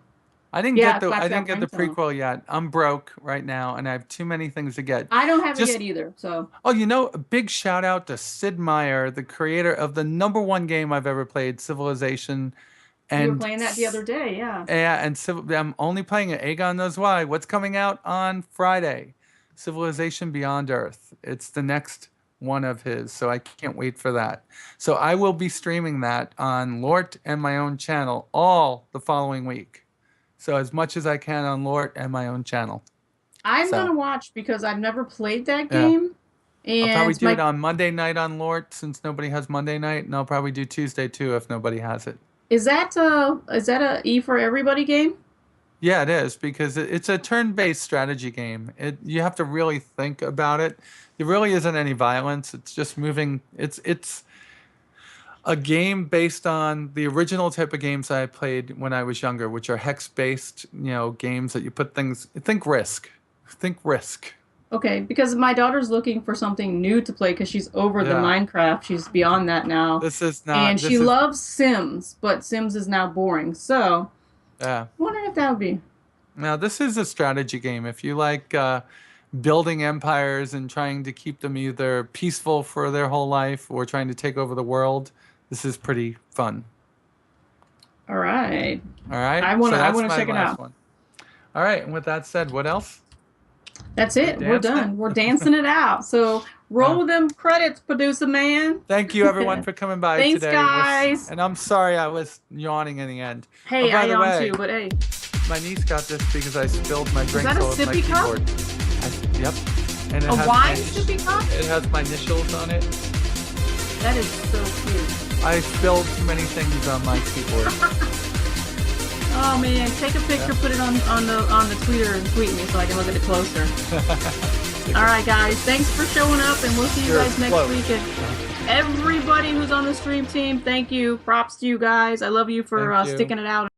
I didn't yeah, get Claptrap the ringtone. prequel yet. I'm broke right now and I have too many things to get. I don't have it Just yet either. So Oh, a big shout out to Sid Meier, the creator of the #1 game I've ever played, Civilization. you were And playing that the other day, yeah. yeah, and I'm only playing it. Aegon knows why. What's coming out on Friday? Civilization Beyond Earth. It's the next one of his, so I can't wait for that. So I will be streaming that on LORT and my own channel all the following week. So as much as I can on LORT and my own channel. I'm So gonna watch because I've never played that yeah. game, I'll probably and do it on Monday night on LORT since nobody has Monday night, and I'll probably do Tuesday too if nobody has it. is that a E for everybody game? Yeah, it is because it's a turn-based strategy game. You have to really think about it. There really isn't any violence. It's just moving. It's a game based on the original type of games I played when I was younger, which are hex-based, games that you put things. Think Risk. Okay, because my daughter's looking for something new to play because she's over the Yeah, Minecraft. She's beyond that now. this is And not. she This is loves Sims, but Sims is now boring. So, yeah. wondering if that would be. Now this is a strategy game. If you like building empires and trying to keep them either peaceful for their whole life or trying to take over the world, this is pretty fun. All right. All right. I So that's want to my check it last out. one. All right. And with that said, what else? That's We're it. We're dancing. done. We're dancing it out. So, roll them credits, producer man. Thank you everyone for coming by Thanks, today. guys. And I'm sorry I was yawning in the end. Hey, Oh, by I the yawn way, too, but hey. my niece got this because I spilled my drink that a all over my sippy cup? keyboard. Yep. And it A has wine sippy cup? It has my initials on it. That is so cute. I spilled too many things on my keyboard. Oh man, take a picture, put it on the Twitter and tweet me so I can look at it closer. All right, guys, thanks for showing up, and we'll see you Sure, guys next close. week. And everybody who's on the stream team, thank you. Props to you guys. I love you for Thank you. sticking it out.